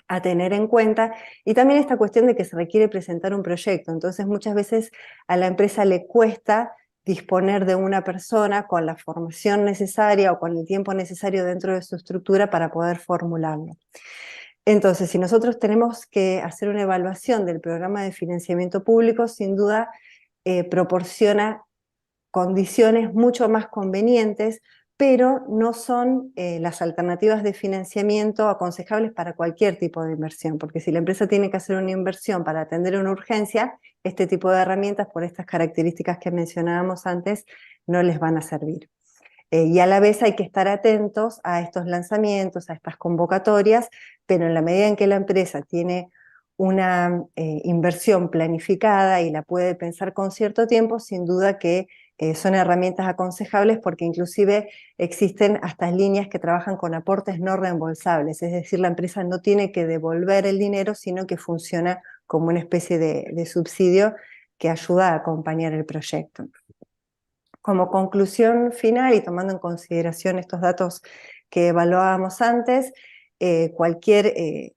Speaker 3: a tener en cuenta, y también esta cuestión de que se requiere presentar un proyecto. Entonces muchas veces a la empresa le cuesta disponer de una persona con la formación necesaria o con el tiempo necesario dentro de su estructura para poder formularlo. Entonces, si nosotros tenemos que hacer una evaluación del programa de financiamiento público, sin duda proporciona condiciones mucho más convenientes, pero no son las alternativas de financiamiento aconsejables para cualquier tipo de inversión, porque si la empresa tiene que hacer una inversión para atender una urgencia, este tipo de herramientas, por estas características que mencionábamos antes, no les van a servir. y a la vez hay que estar atentos a estos lanzamientos, a estas convocatorias, pero en la medida en que la empresa tiene una inversión planificada y la puede pensar con cierto tiempo, sin duda que son herramientas aconsejables, porque inclusive existen hasta líneas que trabajan con aportes no reembolsables, es decir, la empresa no tiene que devolver el dinero, sino que funciona como una especie de subsidio que ayuda a acompañar el proyecto. Como conclusión final, y tomando en consideración estos datos que evaluábamos antes, cualquier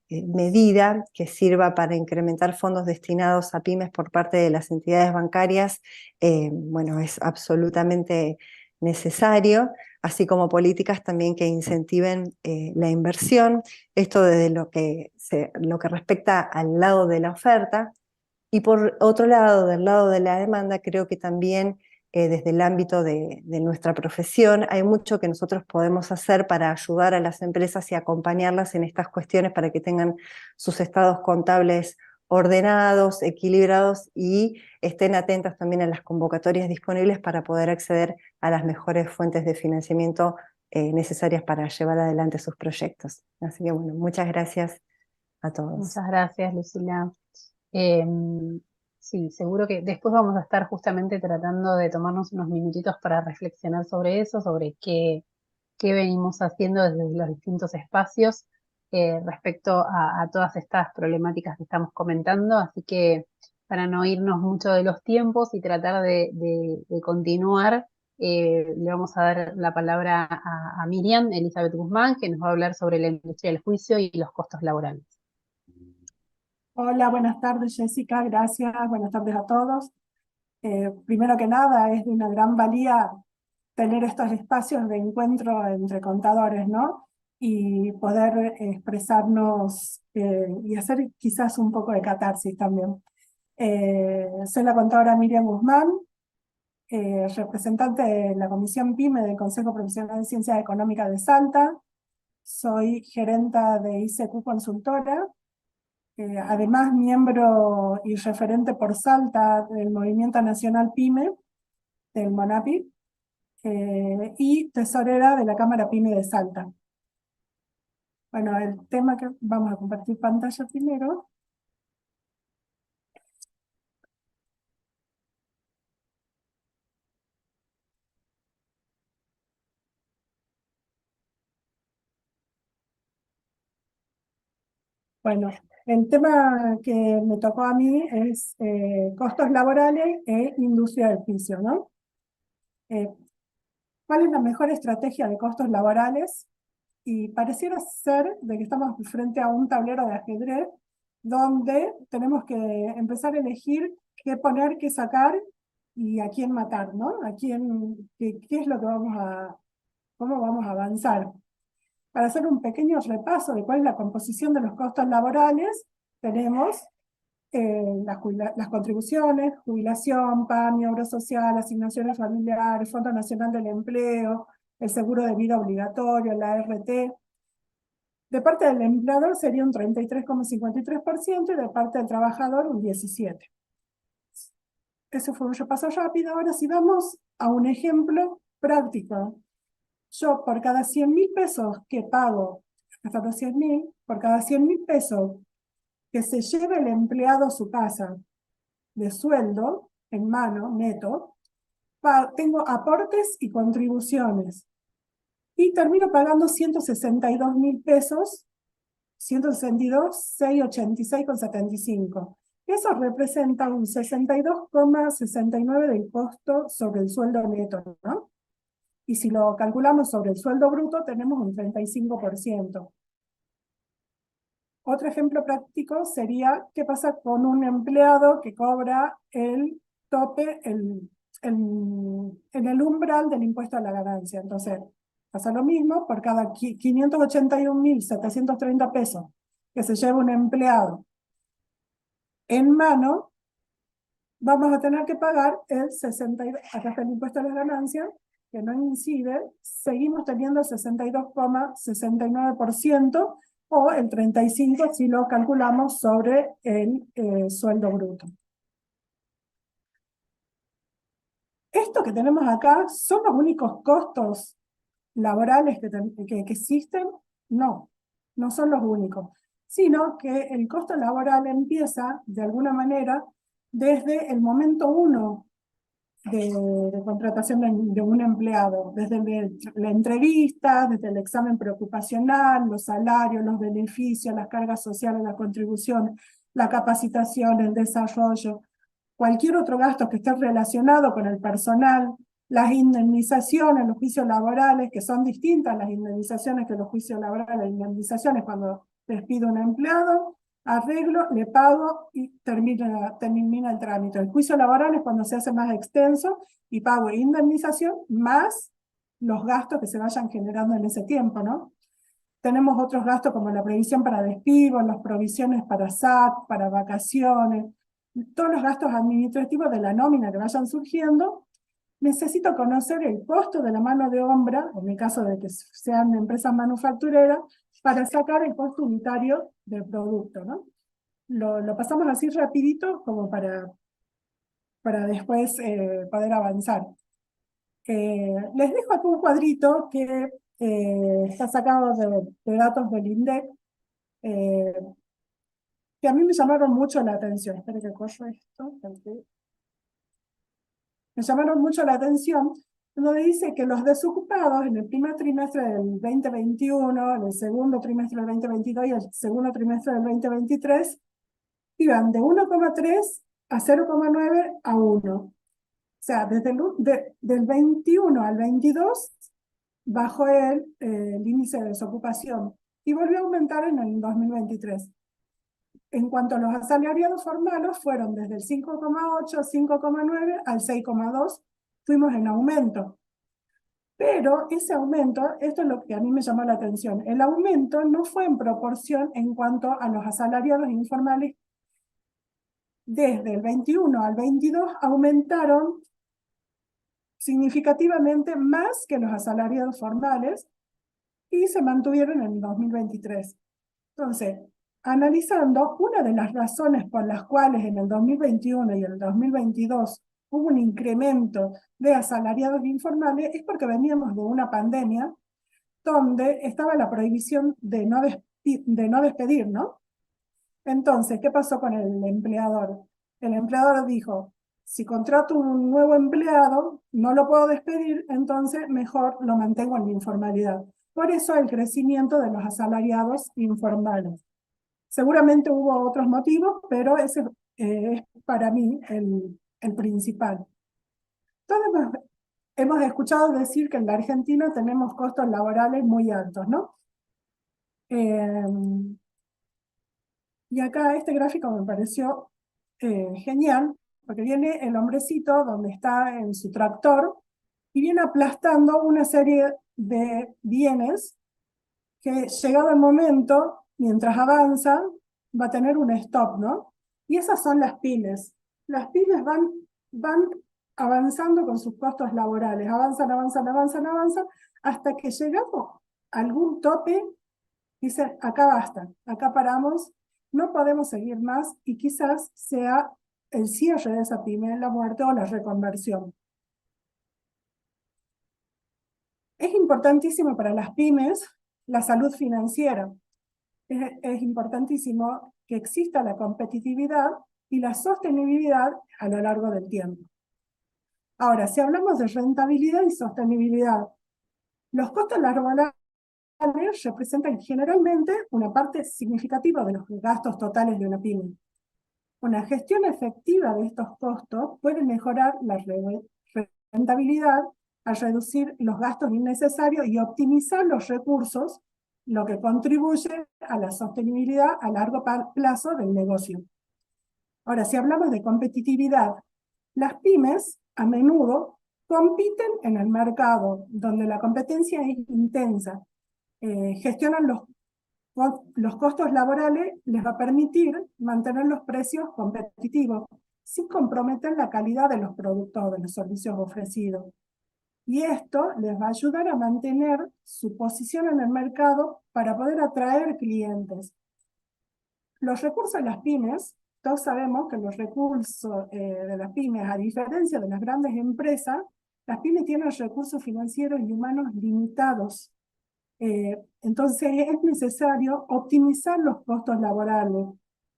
Speaker 3: medida que sirva para incrementar fondos destinados a pymes por parte de las entidades bancarias, bueno, es absolutamente necesario, así como políticas también que incentiven la inversión, esto desde lo que respecta al lado de la oferta. Y por otro lado, del lado de la demanda, creo que también desde el ámbito de nuestra profesión hay mucho que nosotros podemos hacer para ayudar a las empresas y acompañarlas en estas cuestiones para que tengan sus estados contables ordenados, equilibrados y estén atentas también a las convocatorias disponibles para poder acceder a las mejores fuentes de financiamiento necesarias para llevar adelante sus proyectos. Así que bueno, muchas gracias a todos.
Speaker 1: Muchas gracias, Lucila. Sí, seguro que después vamos a estar justamente tratando de tomarnos unos minutitos para reflexionar sobre eso, sobre qué venimos haciendo desde los distintos espacios respecto a todas estas problemáticas que estamos comentando. Así que para no irnos mucho de los tiempos y tratar de continuar, le vamos a dar la palabra a Miriam Elizabeth Guzmán, que nos va a hablar sobre la industria del juicio y los costos laborales.
Speaker 4: Hola, buenas tardes Jessica, gracias, buenas tardes a todos. Primero que nada, es de una gran valía tener estos espacios de encuentro entre contadores, ¿no? Y poder expresarnos y hacer quizás un poco de catarsis también. Soy la contadora Miriam Guzmán, representante de la Comisión PYME del Consejo Profesional de Ciencias Económicas de Salta. Soy gerenta de ICQ Consultora. Además, miembro y referente por Salta del Movimiento Nacional PYME, del MONAPI, y tesorera de la Cámara PYME de Salta. Bueno, el tema que vamos a compartir pantalla primero. Bueno, el tema que me tocó a mí es costos laborales e industria del juicio, ¿no? ¿Cuál es la mejor estrategia de costos laborales? Y pareciera ser de que estamos frente a un tablero de ajedrez donde tenemos que empezar a elegir qué poner, qué sacar y a quién matar, ¿no? Qué es lo que cómo vamos a avanzar. Para hacer un pequeño repaso de cuál es la composición de los costos laborales, tenemos las contribuciones, jubilación, PAMI, obra social, asignaciones familiares, Fondo Nacional del Empleo, el seguro de vida obligatorio, la ART. De parte del empleador sería un 33,53% y de parte del trabajador un 17%. Eso fue un repaso rápido. Ahora si vamos a un ejemplo práctico. Yo por cada 100.000 pesos que pago, hasta los 100.000, por cada 100.000 pesos que se lleve el empleado a su casa de sueldo en mano, neto, tengo aportes y contribuciones. Y termino pagando 162.000 pesos, 162.686,75. Eso representa un 62,69 del costo sobre el sueldo neto, ¿no? Y si lo calculamos sobre el sueldo bruto, tenemos un 35%. Otro ejemplo práctico sería qué pasa con un empleado que cobra el tope en el umbral del impuesto a la ganancia. Entonces, pasa lo mismo por cada 581.730 pesos que se lleva un empleado en mano, vamos a tener que pagar el 62, acá está el impuesto a la ganancia, que no incide, seguimos teniendo el 62,69%, o el 35% si lo calculamos sobre el sueldo bruto. Esto que tenemos acá son los únicos costos laborales que existen, no son los únicos, sino que el costo laboral empieza, de alguna manera, desde el momento uno de contratación de un empleado, desde la entrevista, desde el examen preocupacional, los salarios, los beneficios, las cargas sociales, la contribución, la capacitación, el desarrollo, cualquier otro gasto que esté relacionado con el personal, las indemnizaciones, los juicios laborales, que son distintas las indemnizaciones que los juicios laborales. Las indemnizaciones cuando despido a un empleado, arreglo, le pago y termina el trámite. El juicio laboral es cuando se hace más extenso y pago indemnización más los gastos que se vayan generando en ese tiempo, ¿no? Tenemos otros gastos como la previsión para despido, las provisiones para SAT, para vacaciones, todos los gastos administrativos de la nómina que vayan surgiendo. Necesito conocer el costo de la mano de obra, en el caso de que sean empresas manufactureras, para sacar el costo unitario del producto, ¿no? Lo pasamos así rapidito como para después poder avanzar. Les dejo aquí un cuadrito que está sacado de datos del INDEC, que a mí me llamaron mucho la atención. Espera que corro esto. Me llamaron mucho la atención, donde dice que los desocupados en el primer trimestre del 2021, en el segundo trimestre del 2022 y el segundo trimestre del 2023, iban de 1,3 a 0,9 a 1. O sea, del 21 al 22 bajó el índice de desocupación y volvió a aumentar en el 2023. En cuanto a los asalariados formales, fueron desde el 5,8, 5,9 al 6,2, fuimos en aumento. Pero ese aumento, esto es lo que a mí me llamó la atención, el aumento no fue en proporción en cuanto a los asalariados informales. Desde el 21 al 22 aumentaron significativamente más que los asalariados formales y se mantuvieron en el 2023. Entonces, analizando, una de las razones por las cuales en el 2021 y en el 2022 hubo un incremento de asalariados informales es porque veníamos de una pandemia donde estaba la prohibición de no despedir, ¿no? Entonces, ¿qué pasó con el empleador? El empleador dijo, si contrato un nuevo empleado, no lo puedo despedir, entonces mejor lo mantengo en la informalidad. Por eso el crecimiento de los asalariados informales. Seguramente hubo otros motivos, pero ese es para mí el principal. Entonces, hemos escuchado decir que en la Argentina tenemos costos laborales muy altos, ¿no? Y acá este gráfico me pareció genial, porque viene el hombrecito donde está en su tractor y viene aplastando una serie de bienes que llegado el momento, mientras avanza, va a tener un stop, ¿no? Y esas son las pymes. Las pymes van avanzando con sus costos laborales, avanzan, hasta que llegamos a algún tope, dicen, acá basta, acá paramos, no podemos seguir más, y quizás sea el cierre de esa pyme, la muerte o la reconversión. Es importantísimo para las pymes la salud financiera. Es importantísimo que exista la competitividad y la sostenibilidad a lo largo del tiempo. Ahora, si hablamos de rentabilidad y sostenibilidad, los costos laborales representan generalmente una parte significativa de los gastos totales de una pyme. Una gestión efectiva de estos costos puede mejorar la rentabilidad al reducir los gastos innecesarios y optimizar los recursos, lo que contribuye a la sostenibilidad a largo plazo del negocio. Ahora, si hablamos de competitividad, las pymes a menudo compiten en el mercado donde la competencia es intensa. Gestionan los costos laborales, les va a permitir mantener los precios competitivos sin comprometer la calidad de los productos o de los servicios ofrecidos. Y esto les va a ayudar a mantener su posición en el mercado para poder atraer clientes. Los recursos de las pymes, todos sabemos que los recursos de las pymes, a diferencia de las grandes empresas, Las pymes tienen recursos financieros y humanos limitados. Entonces es necesario optimizar los costos laborales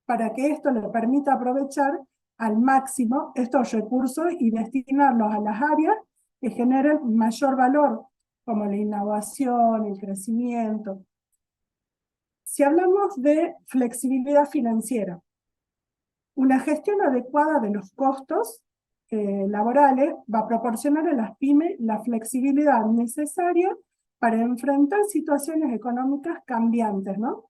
Speaker 4: para que esto le permita aprovechar al máximo estos recursos y destinarlos a las áreas que generen mayor valor, como la innovación, el crecimiento. Si hablamos de flexibilidad financiera, una gestión adecuada de los costos laborales va a proporcionar a las pymes la flexibilidad necesaria para enfrentar situaciones económicas cambiantes, ¿no?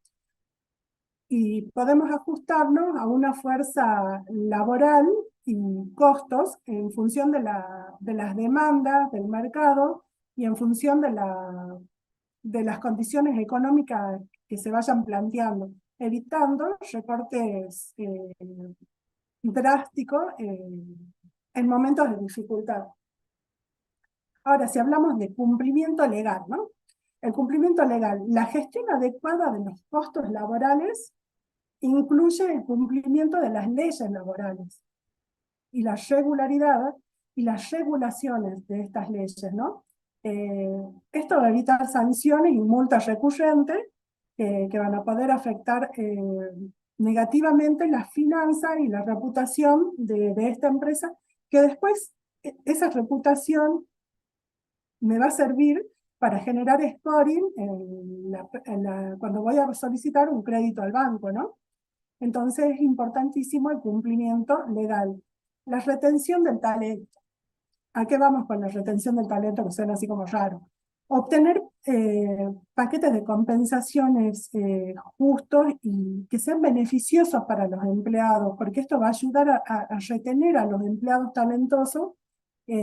Speaker 4: Y podemos ajustarnos a una fuerza laboral y costos en función de las demandas del mercado y en función de las condiciones económicas que se vayan planteando, evitando recortes drásticos en momentos de dificultad. Ahora, si hablamos de cumplimiento legal, ¿no? El cumplimiento legal, la gestión adecuada de los costos laborales incluye el cumplimiento de las leyes laborales y la regularidad y las regulaciones de estas leyes, ¿no? Esto va a evitar sanciones y multas recurrentes que van a poder afectar negativamente la finanza y la reputación de esta empresa, que después esa reputación me va a servir para generar scoring cuando voy a solicitar un crédito al banco, ¿no? Entonces es importantísimo el cumplimiento legal. La retención del talento. ¿A qué vamos con la retención del talento? Que suena así como raro. Obtener paquetes de compensaciones justos y que sean beneficiosos para los empleados, porque esto va a ayudar a retener a los empleados talentosos y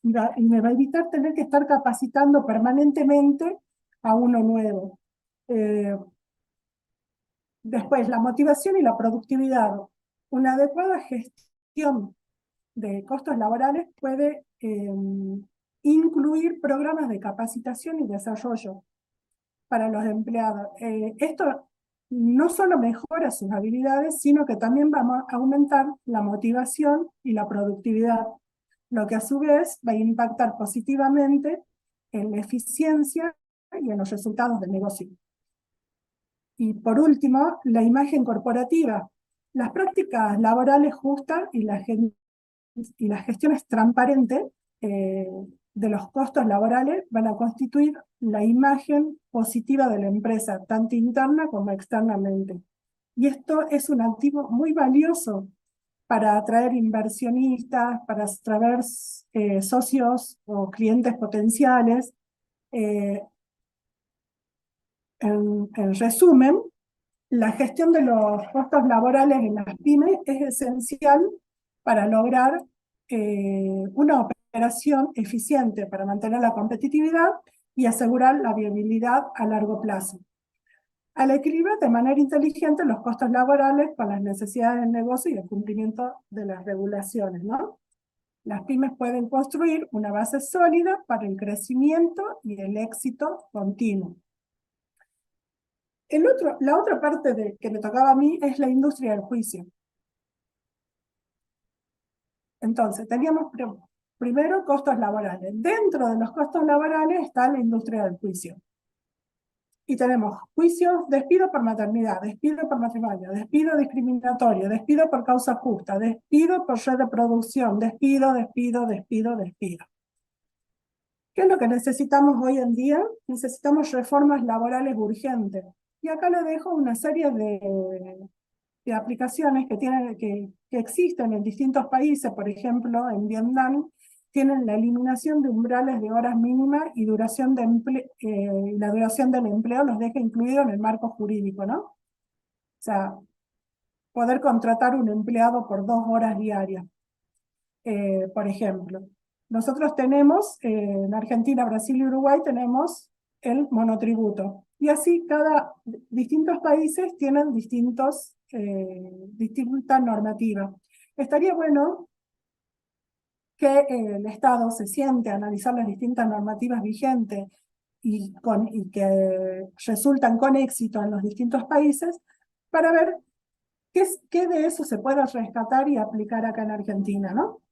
Speaker 4: me va a evitar tener que estar capacitando permanentemente a uno nuevo. Después, la motivación y la productividad. Una adecuada gestión de costos laborales puede incluir programas de capacitación y desarrollo para los empleados. Esto no solo mejora sus habilidades, sino que también va a aumentar la motivación y la productividad, lo que a su vez va a impactar positivamente en la eficiencia y en los resultados del negocio. Y por último, la imagen corporativa. Las prácticas laborales justas y las gestiones transparentes de los costos laborales van a constituir la imagen positiva de la empresa, tanto interna como externamente. Y esto es un activo muy valioso para atraer inversionistas, para atraer socios o clientes potenciales. En resumen, la gestión de los costos laborales en las pymes es esencial para lograr una operación eficiente para mantener la competitividad y asegurar la viabilidad a largo plazo. Al equilibrar de manera inteligente los costos laborales con las necesidades del negocio y el cumplimiento de las regulaciones, ¿no? Las pymes pueden construir una base sólida para el crecimiento y el éxito continuo. La otra parte que me tocaba a mí es la industria del juicio. Entonces, teníamos primero costos laborales. Dentro de los costos laborales está la industria del juicio. Y tenemos juicios, despido por maternidad, despido por matrimonio, despido discriminatorio, despido por causa justa, despido por red de producción, despido. ¿Qué es lo que necesitamos hoy en día? Necesitamos reformas laborales urgentes. Y acá les dejo una serie de aplicaciones que existen en distintos países. Por ejemplo, en Vietnam tienen la eliminación de umbrales de horas mínimas y la duración del empleo los deja incluido en el marco jurídico, ¿no? O sea, poder contratar un empleado por 2 horas diarias, por ejemplo. Nosotros tenemos, en Argentina, Brasil y Uruguay, tenemos el monotributo. Y así distintos países tienen distintas normativas. Estaría bueno que el Estado se siente a analizar las distintas normativas vigentes y que resultan con éxito en los distintos países para ver qué de eso se puede rescatar y aplicar acá en Argentina, ¿no?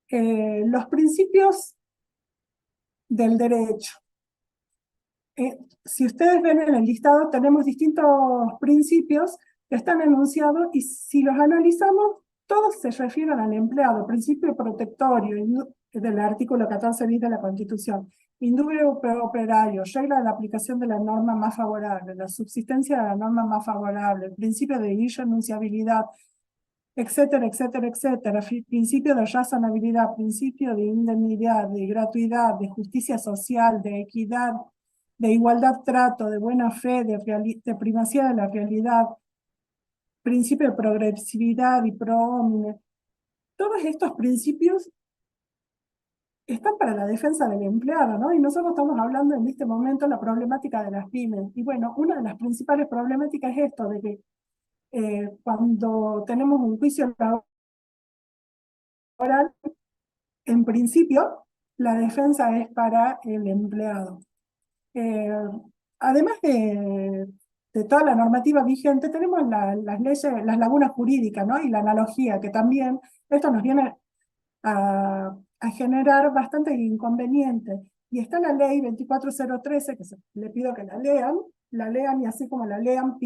Speaker 4: los principios del derecho. Si ustedes ven en el listado, tenemos distintos principios que están enunciados y si los analizamos, todos se refieren al empleado. Principio protectorio del artículo 14 bis de la Constitución. Indubio operario, regla de la aplicación de la norma más favorable, la subsistencia de la norma más favorable, el principio de irrenunciabilidad, etcétera, etcétera, etcétera, principio de razonabilidad, principio de indemnidad, de gratuidad, de justicia social, de equidad, de igualdad trato, de buena fe, de primacía de la realidad, principio de progresividad y pro homine. Todos estos principios están para la defensa del empleado, ¿no? Y nosotros estamos hablando en este momento de la problemática de las pymes. Y bueno, una de las principales problemáticas es esto, de que cuando tenemos un juicio laboral, en principio, la defensa es para el empleado. Además de toda la normativa vigente, tenemos las leyes, las lagunas jurídicas, ¿no? Y la analogía, que también esto nos viene a generar bastante inconvenientes. Y está la ley 24013, que le pido que la lean y así como la lean,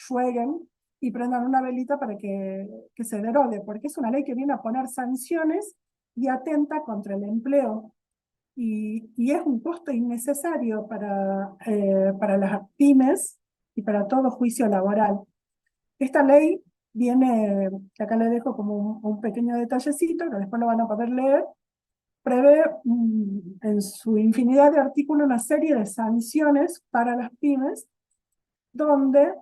Speaker 4: rueguen y prendan una velita para que se derogue, porque es una ley que viene a poner sanciones y atenta contra el empleo. Y es un costo innecesario para las pymes y para todo juicio laboral. Esta ley viene, que acá le dejo como un pequeño detallecito, que después lo van a poder leer, prevé en su infinidad de artículos una serie de sanciones para las pymes, donde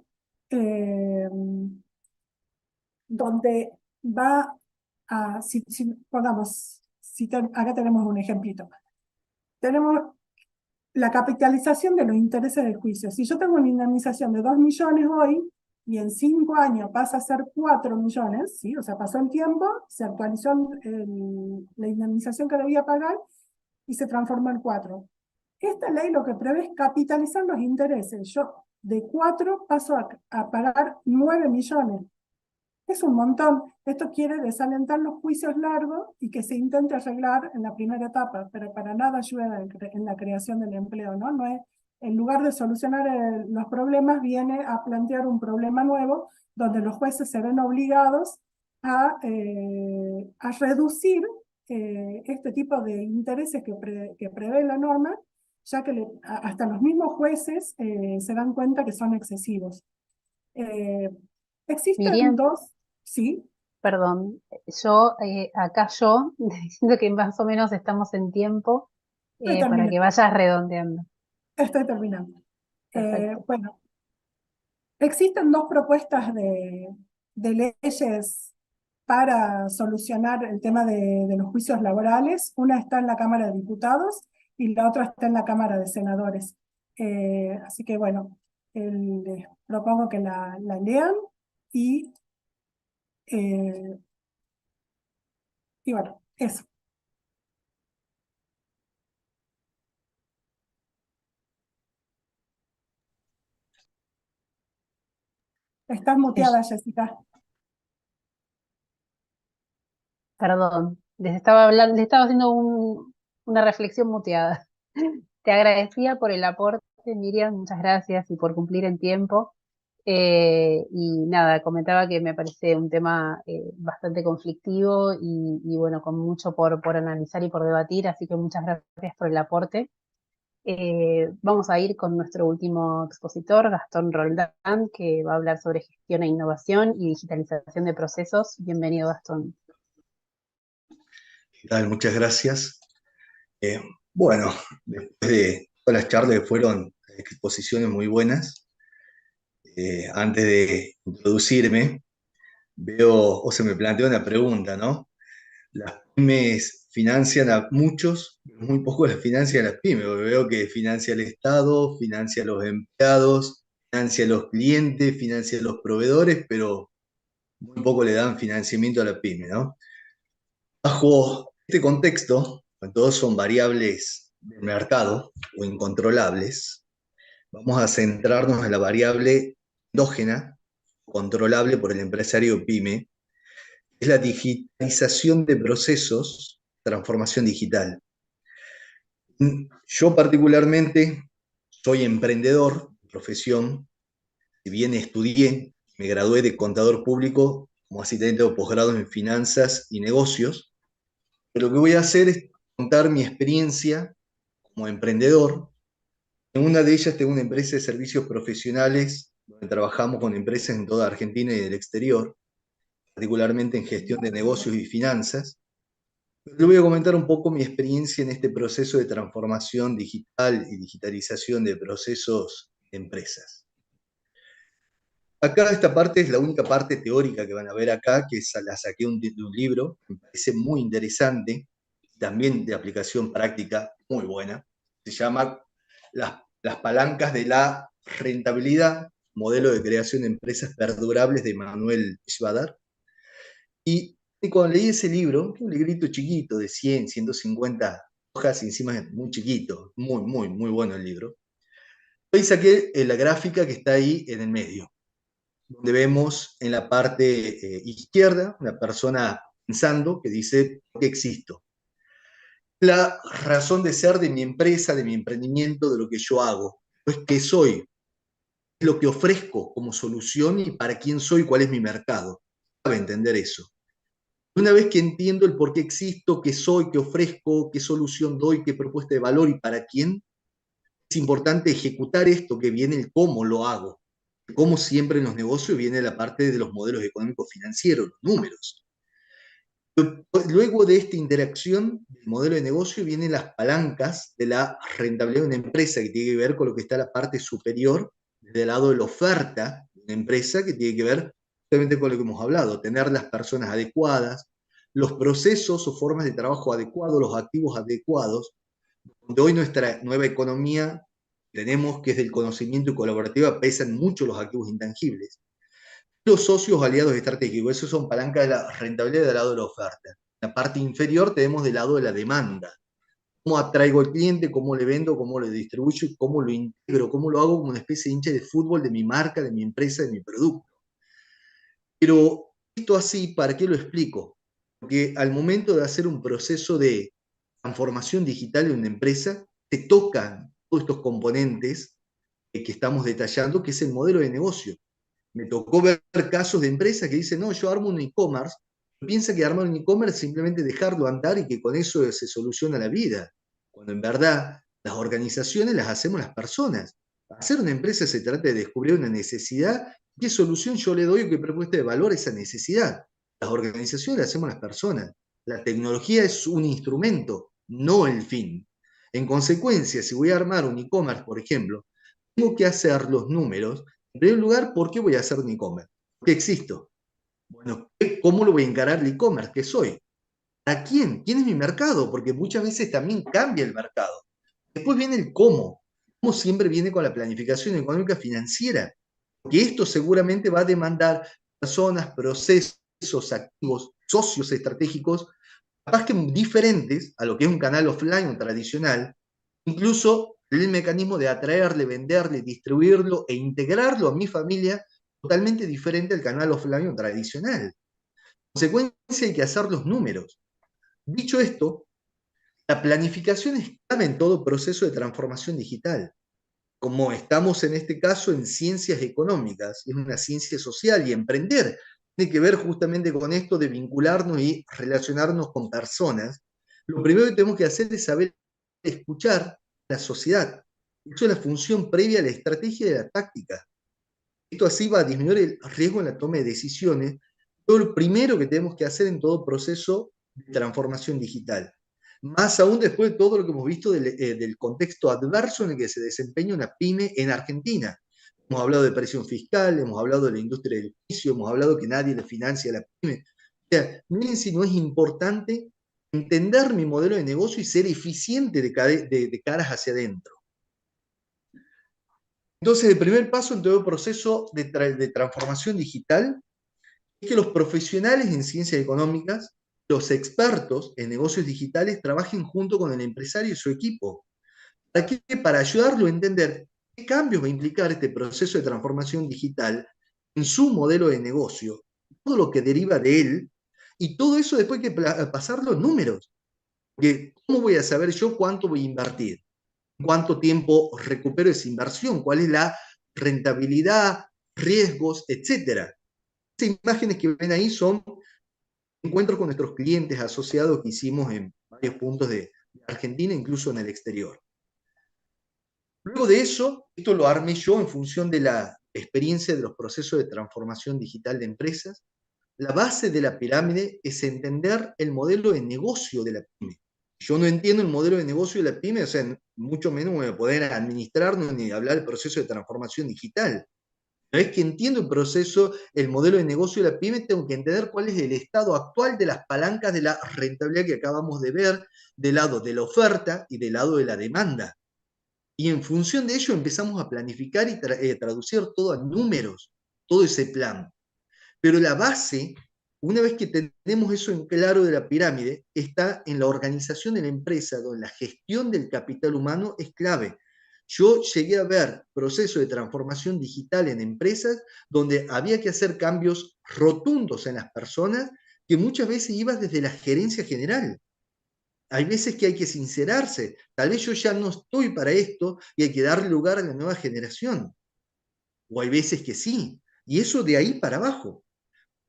Speaker 4: va a, pongamos, acá tenemos un ejemplito. Tenemos la capitalización de los intereses del juicio. Si yo tengo una indemnización de 2 millones hoy, y en 5 años pasa a ser 4 millones, ¿sí? O sea, pasó el tiempo, se actualizó la indemnización que debía pagar, y se transformó en 4. Esta ley lo que prevé es capitalizar los intereses. Yo de 4 paso a pagar 9 millones. Es un montón. Esto quiere desalentar los juicios largos y que se intente arreglar en la primera etapa, pero para nada ayuda en la creación del empleo, ¿no? No es, en lugar de solucionar los problemas, viene a plantear un problema nuevo donde los jueces se ven obligados a reducir este tipo de intereses que prevé la norma, ya que hasta los mismos jueces se dan cuenta que son excesivos. Existen
Speaker 1: Miriam,
Speaker 4: dos, sí,
Speaker 1: perdón, yo, diciendo que más o menos estamos en tiempo
Speaker 4: estoy
Speaker 1: para que
Speaker 4: terminando.
Speaker 1: vayas redondeando.
Speaker 4: Estoy terminando.
Speaker 1: Perfecto.
Speaker 4: Bueno, existen dos propuestas de leyes para solucionar el tema de los juicios laborales. Una está en la Cámara de Diputados y la otra está en la Cámara de Senadores. Así que bueno, les propongo que la lean y, eh, y bueno, eso. Estás muteada, Jessica.
Speaker 1: Perdón, les estaba hablando, les estaba haciendo una reflexión muteada. Te agradecía por el aporte, Miriam, muchas gracias y por cumplir en tiempo. Y nada, comentaba que me parece un tema bastante conflictivo y bueno, con mucho por analizar y por debatir, así que muchas gracias por el aporte. Vamos a ir con nuestro último expositor, Gastón Roldán, que va a hablar sobre gestión e innovación y digitalización de procesos. Bienvenido, Gastón.
Speaker 5: ¿Qué tal? Muchas gracias. Bueno, después de todas las charlas que fueron exposiciones muy buenas, antes de introducirme, veo, o se me plantea una pregunta, ¿no? Las pymes financian a muchos, muy poco las financian a las pymes, porque veo que financia el Estado, financia a los empleados, financia a los clientes, financia a los proveedores, pero muy poco le dan financiamiento a la pyme, ¿no? Bajo este contexto, cuando todos son variables del mercado o incontrolables, vamos a centrarnos en la variable endógena, controlable por el empresario pyme, es la digitalización de procesos transformación digital. Yo particularmente soy emprendedor de profesión, si bien estudié, me gradué de contador público como asistente de posgrado en finanzas y negocios, pero lo que voy a hacer es contar mi experiencia como emprendedor. En una de ellas tengo una empresa de servicios profesionales donde trabajamos con empresas en toda Argentina y del exterior, particularmente en gestión de negocios y finanzas. Le voy a comentar un poco mi experiencia en este proceso de transformación digital y digitalización de procesos de empresas. Acá esta parte es la única parte teórica que van a ver acá, que la saqué de un libro, me parece muy interesante, también de aplicación práctica muy buena. Se llama Las palancas de la rentabilidad, modelo de creación de empresas perdurables, de Manuel Schwader. Y cuando leí ese libro, un librito chiquito de 100, 150 hojas, y encima es muy chiquito, muy bueno el libro. Hoy saqué la gráfica que está ahí en el medio, donde vemos en la parte izquierda una persona pensando que dice: ¿por qué existo? La razón de ser de mi empresa, de mi emprendimiento, de lo que yo hago. Pues qué soy, es lo que ofrezco como solución y para quién soy, cuál es mi mercado. Cabe entender eso. Una vez que entiendo el por qué existo, qué soy, qué ofrezco, qué solución doy, qué propuesta de valor y para quién, es importante ejecutar esto, que viene el cómo lo hago. Como siempre en los negocios viene la parte de los modelos económicos financieros, los números. Luego de esta interacción del modelo de negocio vienen las palancas de la rentabilidad de una empresa, que tiene que ver con lo que está en la parte superior, del lado de la oferta de una empresa, que tiene que ver justamente con lo que hemos hablado: tener las personas adecuadas, los procesos o formas de trabajo adecuados, los activos adecuados, donde hoy nuestra nueva economía tenemos, que es del conocimiento y colaborativa, pesan mucho los activos intangibles. Los socios aliados estratégicos, esos son palancas de la rentabilidad del lado de la oferta. La parte inferior tenemos del lado de la demanda. ¿Cómo atraigo al cliente? ¿Cómo le vendo? ¿Cómo le distribuyo? ¿Cómo lo integro? ¿Cómo lo hago como una especie de hincha de fútbol de mi marca, de mi empresa, de mi producto? Pero esto así, ¿para qué lo explico? Porque al momento de hacer un proceso de transformación digital en una empresa, se tocan todos estos componentes que estamos detallando, que es el modelo de negocio. Me tocó ver casos de empresas que dicen: no, yo armo un e-commerce, piensa que armar un e-commerce es simplemente dejarlo andar y que con eso se soluciona la vida, cuando en verdad las organizaciones las hacemos las personas. Hacer una empresa se trata de descubrir una necesidad, qué solución yo le doy o qué propuesta de valor a esa necesidad. Las organizaciones las hacemos las personas. La tecnología es un instrumento, no el fin. En consecuencia, si voy a armar un e-commerce, por ejemplo, tengo que hacer los números. En primer lugar, ¿por qué voy a hacer un e-commerce? ¿Por qué existo? Bueno, ¿cómo lo voy a encarar el e-commerce? ¿Qué soy? ¿Para quién? ¿Quién es mi mercado? Porque muchas veces también cambia el mercado. Después viene el cómo. Cómo siempre viene con la planificación económica financiera. Porque esto seguramente va a demandar personas, procesos, activos, socios estratégicos, capaz que diferentes a lo que es un canal offline o tradicional, incluso el mecanismo de atraerle, venderle, distribuirlo e integrarlo a mi familia, totalmente diferente al canal offline o tradicional. En consecuencia, hay que hacer los números. Dicho esto, la planificación es clave en todo proceso de transformación digital. Como estamos en este caso en ciencias económicas, es una ciencia social, y emprender tiene que ver justamente con esto de vincularnos y relacionarnos con personas. Lo primero que tenemos que hacer es saber escuchar a la sociedad. Eso es la función previa a la estrategia y a la táctica. Esto así va a disminuir el riesgo en la toma de decisiones. Todo lo primero que tenemos que hacer en todo proceso de transformación digital. Más aún después de todo lo que hemos visto del contexto adverso en el que se desempeña una pyme en Argentina. Hemos hablado de presión fiscal, hemos hablado de la industria del juicio, hemos hablado que nadie le financia a la pyme. O sea, miren si no es importante entender mi modelo de negocio y ser eficiente de caras hacia adentro. Entonces, el primer paso en todo el proceso de transformación digital es que los profesionales en ciencias económicas, los expertos en negocios digitales, trabajen junto con el empresario y su equipo. ¿Para qué? Para ayudarlo a entender qué cambios va a implicar este proceso de transformación digital en su modelo de negocio, todo lo que deriva de él, y todo eso después hay que pasar los números. Porque ¿cómo voy a saber yo cuánto voy a invertir? ¿Cuánto tiempo recupero esa inversión? ¿Cuál es la rentabilidad, riesgos, etcétera? Esas imágenes que ven ahí son encuentros con nuestros clientes asociados que hicimos en varios puntos de Argentina, incluso en el exterior. Luego de eso, esto lo armé yo en función de la experiencia de los procesos de transformación digital de empresas. La base de la pirámide es entender el modelo de negocio de la pyme. Yo no entiendo el modelo de negocio de la pyme, o sea, mucho menos voy a poder administrar ni hablar del proceso de transformación digital. Una vez que entiendo el proceso, el modelo de negocio de la pyme, tengo que entender cuál es el estado actual de las palancas de la rentabilidad que acabamos de ver, del lado de la oferta y del lado de la demanda. Y en función de ello empezamos a planificar y traducir todo a números, todo ese plan. Pero la base, una vez que tenemos eso en claro de la pirámide, está en la organización de la empresa, donde la gestión del capital humano es clave. Yo llegué a ver procesos de transformación digital en empresas donde había que hacer cambios rotundos en las personas que muchas veces iban desde la gerencia general. Hay veces que hay que sincerarse. Tal vez yo ya no estoy para esto y hay que darle lugar a la nueva generación. O hay veces que sí. Y eso de ahí para abajo.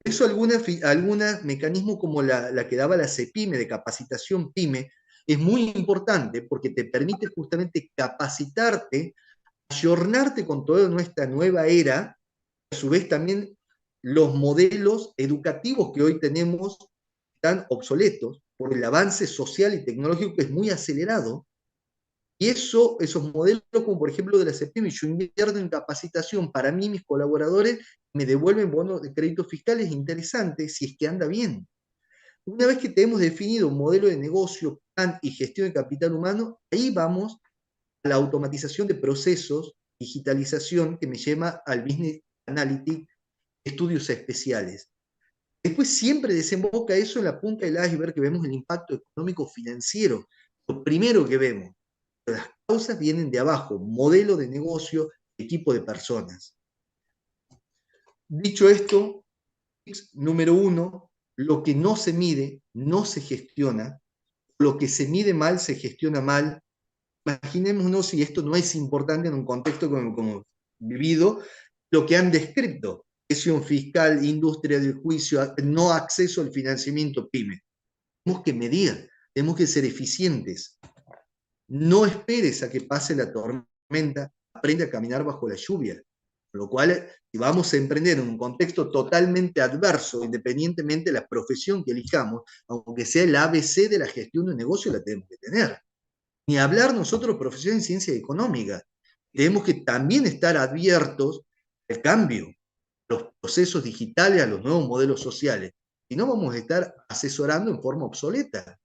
Speaker 5: Por eso algunos mecanismos como la que daba la CEPYME, de capacitación PYME, es muy importante porque te permite justamente capacitarte, ayornarte con toda nuestra nueva era, a su vez también los modelos educativos que hoy tenemos están obsoletos por el avance social y tecnológico que es muy acelerado. Y esos modelos, como por ejemplo de la CEPYME, yo invierto en capacitación para mí, mis colaboradores, me devuelven bonos de créditos fiscales interesantes si es que anda bien. Una vez que tenemos definido un modelo de negocio, plan y gestión de capital humano, ahí vamos a la automatización de procesos, digitalización, que me lleva al Business Analytics, estudios especiales. Después siempre desemboca eso en la punta del iceberg, que vemos el impacto económico financiero. Lo primero que vemos. Las causas vienen de abajo, modelo de negocio, equipo de personas. Dicho esto, número 1, lo que no se mide no se gestiona, lo que se mide mal se gestiona mal. Imaginémonos si esto no es importante en un contexto como vivido, lo que han descrito, presión fiscal, industria del juicio, no acceso al financiamiento PYME. Tenemos que medir, tenemos que ser eficientes. No esperes a que pase la tormenta, aprende a caminar bajo la lluvia. Con lo cual, si vamos a emprender en un contexto totalmente adverso, independientemente de la profesión que elijamos, aunque sea el ABC de la gestión de un negocio, la tenemos que tener. Ni hablar nosotros profesión en ciencia económica. Tenemos que también estar abiertos al cambio, a los procesos digitales, a los nuevos modelos sociales. Si no, vamos a estar asesorando en forma obsoleta.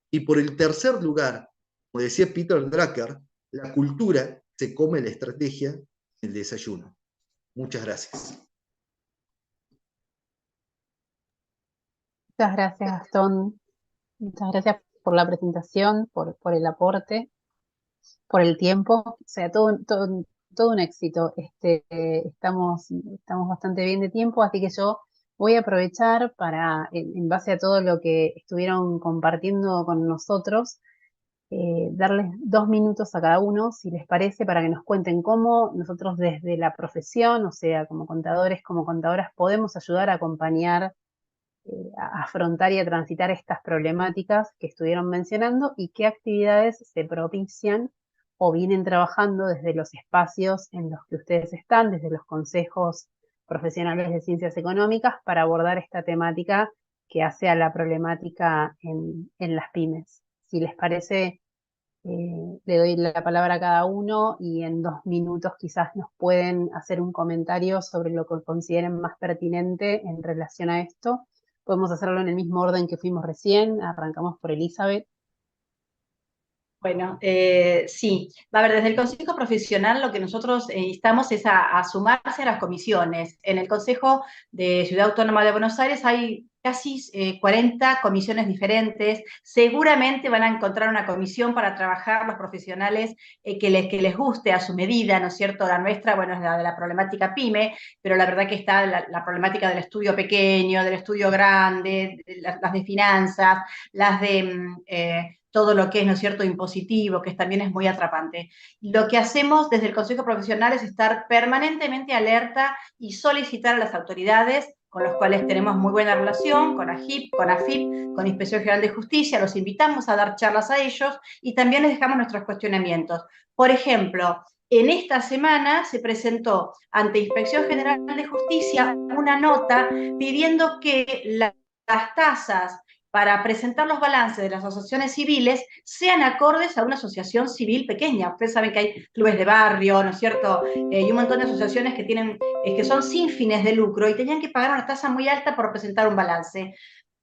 Speaker 5: Y por el tercer lugar, como decía Peter Drucker, la cultura se come la estrategia en el desayuno. Muchas gracias.
Speaker 1: Muchas gracias, Gastón. Muchas gracias por la presentación, por el aporte, por el tiempo. O sea, todo un éxito. Estamos bastante bien de tiempo, así que yo voy a aprovechar para, en base a todo lo que estuvieron compartiendo con nosotros, darles 2 minutos a cada uno, si les parece, para que nos cuenten cómo nosotros desde la profesión, o sea, como contadores, como contadoras, podemos ayudar a acompañar, a afrontar y a transitar estas problemáticas que estuvieron mencionando y qué actividades se propician o vienen trabajando desde los espacios en los que ustedes están, desde los consejos profesionales de ciencias económicas, para abordar esta temática que hace a la problemática en las pymes. Si les parece, le doy la palabra a cada uno y en 2 minutos quizás nos pueden hacer un comentario sobre lo que consideren más pertinente en relación a esto. Podemos hacerlo en el mismo orden que fuimos recién. Arrancamos por Elizabeth.
Speaker 2: Bueno, sí. A ver, desde el Consejo Profesional lo que nosotros instamos es a sumarse a las comisiones. En el Consejo de Ciudad Autónoma de Buenos Aires hay casi 40 comisiones diferentes. Seguramente van a encontrar una comisión para trabajar los profesionales que les guste a su medida, ¿no es cierto? La nuestra, bueno, es la de la problemática PYME, pero la verdad que está la problemática del estudio pequeño, del estudio grande, las de finanzas, las de todo lo que es, ¿no es cierto?, impositivo, que también es muy atrapante. Lo que hacemos desde el Consejo Profesional es estar permanentemente alerta y solicitar a las autoridades con los cuales tenemos muy buena relación, con AGIP, con AFIP, con Inspección General de Justicia, los invitamos a dar charlas a ellos y también les dejamos nuestros cuestionamientos. Por ejemplo, en esta semana se presentó ante Inspección General de Justicia una nota pidiendo que las tasas para presentar los balances de las asociaciones civiles sean acordes a una asociación civil pequeña. Ustedes saben que hay clubes de barrio, ¿no es cierto? Y un montón de asociaciones que son sin fines de lucro y tenían que pagar una tasa muy alta por presentar un balance.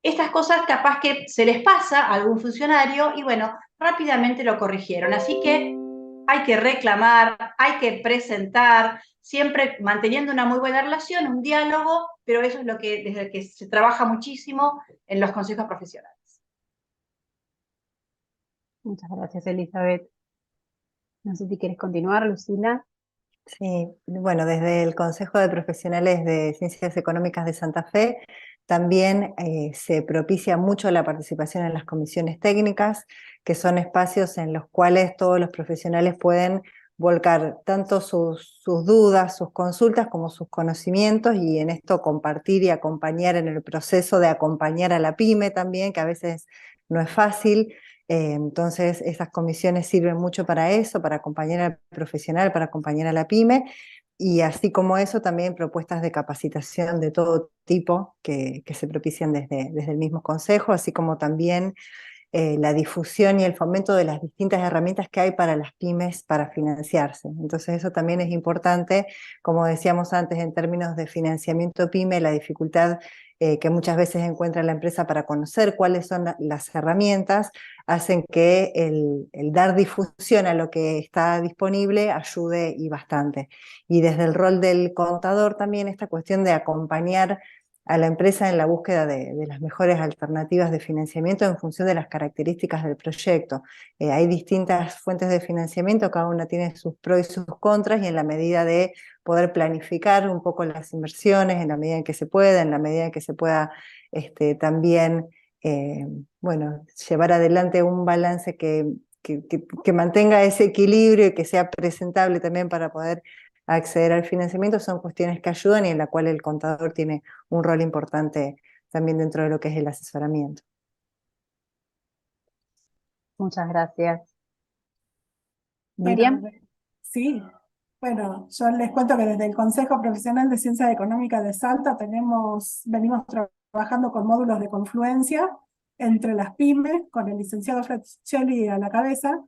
Speaker 2: Estas cosas capaz que se les pasa a algún funcionario y bueno, rápidamente lo corrigieron. Así que hay que reclamar, hay que presentar, siempre manteniendo una muy buena relación, un diálogo, pero eso es lo que desde que se trabaja muchísimo en los consejos profesionales.
Speaker 1: Muchas gracias, Elizabeth. No sé si quieres continuar, Lucila.
Speaker 3: Sí, bueno, desde el Consejo de Profesionales de Ciencias Económicas de Santa Fe también se propicia mucho la participación en las comisiones técnicas, que son espacios en los cuales todos los profesionales pueden volcar tanto sus dudas, sus consultas, como sus conocimientos, y en esto compartir y acompañar en el proceso de acompañar a la pyme también, que a veces no es fácil. Entonces esas comisiones sirven mucho para eso, para acompañar al profesional, para acompañar a la pyme, y así como eso también propuestas de capacitación de todo tipo que se propician desde el mismo consejo, así como también la difusión y el fomento de las distintas herramientas que hay para las pymes para financiarse. Entonces eso también es importante, como decíamos antes, en términos de financiamiento pyme, la dificultad que muchas veces encuentra la empresa para conocer cuáles son las herramientas, hacen que el dar difusión a lo que está disponible ayude y bastante. Y desde el rol del contador también esta cuestión de acompañar a la empresa en la búsqueda de las mejores alternativas de financiamiento en función de las características del proyecto. Hay distintas fuentes de financiamiento, cada una tiene sus pros y sus contras, y en la medida de poder planificar un poco las inversiones, en la medida en que se pueda, en la medida en que se pueda también bueno, llevar adelante un balance que mantenga ese equilibrio y que sea presentable también para poder acceder al financiamiento, son cuestiones que ayudan y en la cual el contador tiene un rol importante también dentro de lo que es el asesoramiento.
Speaker 1: Muchas gracias.
Speaker 4: Bueno,
Speaker 1: Miriam.
Speaker 4: sí. Bueno, yo les cuento que desde el Consejo Profesional de Ciencias Económicas de Salta venimos trabajando con módulos de confluencia entre las pymes, con el licenciado Fraticelli a la cabeza,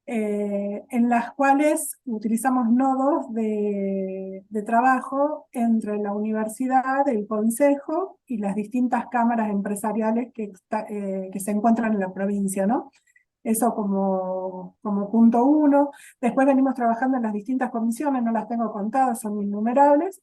Speaker 4: en las cuales utilizamos nodos de trabajo entre la universidad, el consejo y las distintas cámaras empresariales que se encuentran en la provincia, ¿no? Eso como punto uno. Después venimos trabajando en las distintas comisiones, no las tengo contadas, son innumerables.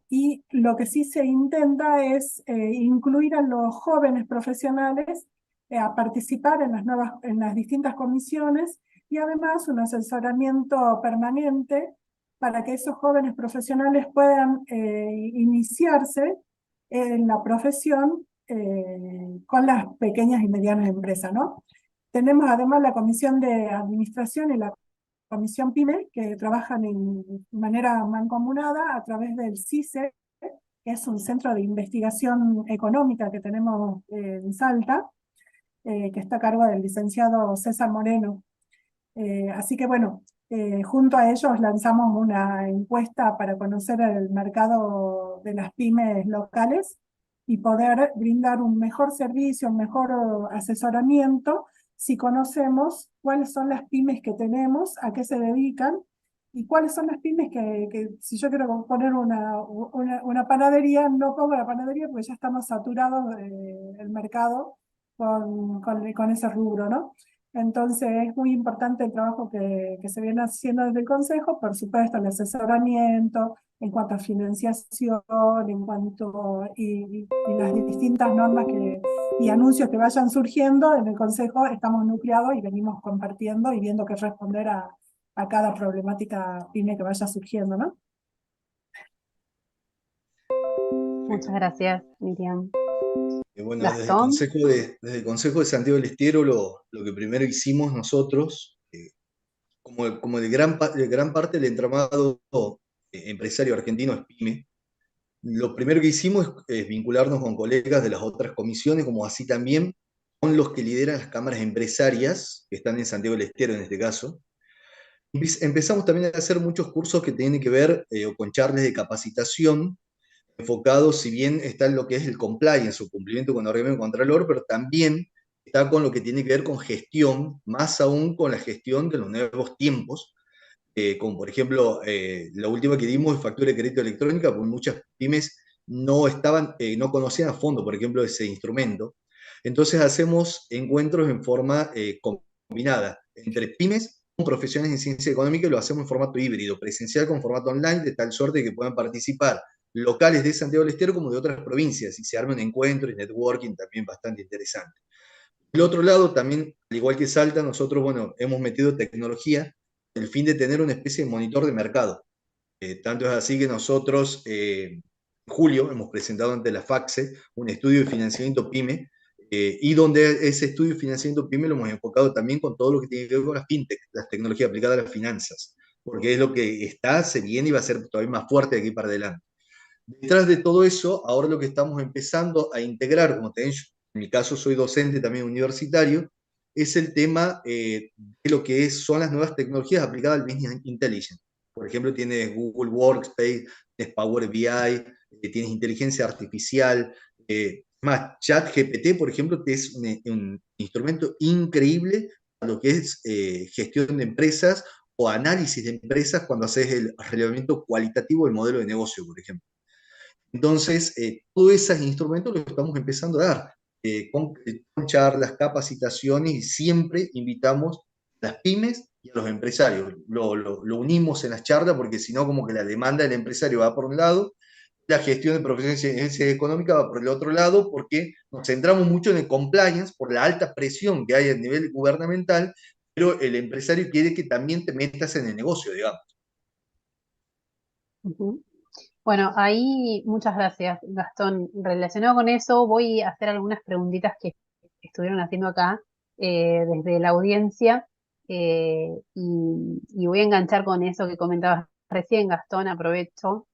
Speaker 4: Y lo que sí se intenta es incluir a los jóvenes profesionales a participar en las distintas comisiones, y además un asesoramiento permanente para que esos jóvenes profesionales puedan iniciarse en la profesión con las pequeñas y medianas empresas, ¿no? Tenemos además la Comisión de Administración y la Comisión PYME, que trabajan en manera mancomunada a través del CICE, que es un centro de investigación económica que tenemos en Salta, que está a cargo del licenciado César Moreno. Así que bueno, junto a ellos lanzamos una encuesta para conocer el mercado de las pymes locales y poder brindar un mejor servicio, un mejor asesoramiento, si conocemos cuáles son las pymes que tenemos, a qué se dedican, y cuáles son las pymes que si yo quiero poner una panadería, no pongo la panadería porque ya estamos saturados del mercado con ese rubro, ¿no? Entonces es muy importante el trabajo que se viene haciendo desde el Consejo, por supuesto el asesoramiento en cuanto a financiación, en cuanto y las distintas normas y anuncios que vayan surgiendo. En el Consejo estamos nucleados y venimos compartiendo y viendo qué responder a cada problemática PYME que vaya surgiendo, ¿no?
Speaker 1: Muchas gracias, Miriam.
Speaker 5: Bueno,
Speaker 1: Gastón.
Speaker 5: desde el Consejo de Santiago del Estero lo que primero hicimos nosotros, como de gran parte del entramado empresario argentino es PYME, lo primero que hicimos es vincularnos con colegas de las otras comisiones, como así también con los que lideran las cámaras empresarias, que están en Santiago del Estero en este caso. Empezamos también a hacer muchos cursos que tienen que ver o con charlas de capacitación, enfocados, si bien está en lo que es el compliance, su cumplimiento con el régimen contralor, pero también está con lo que tiene que ver con gestión, más aún con la gestión de los nuevos tiempos, como por ejemplo la última que dimos es factura de crédito electrónica, porque muchas pymes no conocían a fondo, por ejemplo, ese instrumento. Entonces hacemos encuentros en forma combinada entre pymes con profesionales en ciencia económica, y lo hacemos en formato híbrido, presencial con formato online, de tal suerte que puedan participar locales de Santiago del Estero como de otras provincias, y se arma un encuentro y networking también bastante interesante. Del otro lado, también, al igual que Salta, nosotros, bueno, hemos metido tecnología con el fin de tener una especie de monitor de mercado. Tanto es así que nosotros, en julio, hemos presentado ante la FACSE un estudio de financiamiento PYME, y donde ese estudio de financiamiento PYME lo hemos enfocado también con todo lo que tiene que ver con las fintech, las tecnologías aplicadas a las finanzas, porque es lo que está, se viene y va a ser todavía más fuerte de aquí para adelante. Detrás de todo eso, ahora lo que estamos empezando a integrar, como en mi caso soy docente también universitario, es el tema de lo que son las nuevas tecnologías aplicadas al Business Intelligence. Por ejemplo, tienes Google Workspace, tienes Power BI, tienes inteligencia artificial, más ChatGPT, por ejemplo, que es un instrumento increíble para lo que es gestión de empresas o análisis de empresas cuando haces el relevamiento cualitativo del modelo de negocio, por ejemplo. Entonces, todos esos instrumentos los estamos empezando a dar, con charlas, capacitaciones, y siempre invitamos a las pymes y a los empresarios. Lo unimos en las charlas, porque si no, como que la demanda del empresario va por un lado, la gestión de profesiones económicas va por el otro lado, porque nos centramos mucho en el compliance por la alta presión que hay a nivel gubernamental, pero el empresario quiere que también te metas en el negocio, digamos.
Speaker 1: Ujú. Bueno, ahí muchas gracias, Gastón. Relacionado con eso, voy a hacer algunas preguntitas que estuvieron haciendo acá desde la audiencia, y voy a enganchar con eso que comentabas recién, Gastón. Aprovecho,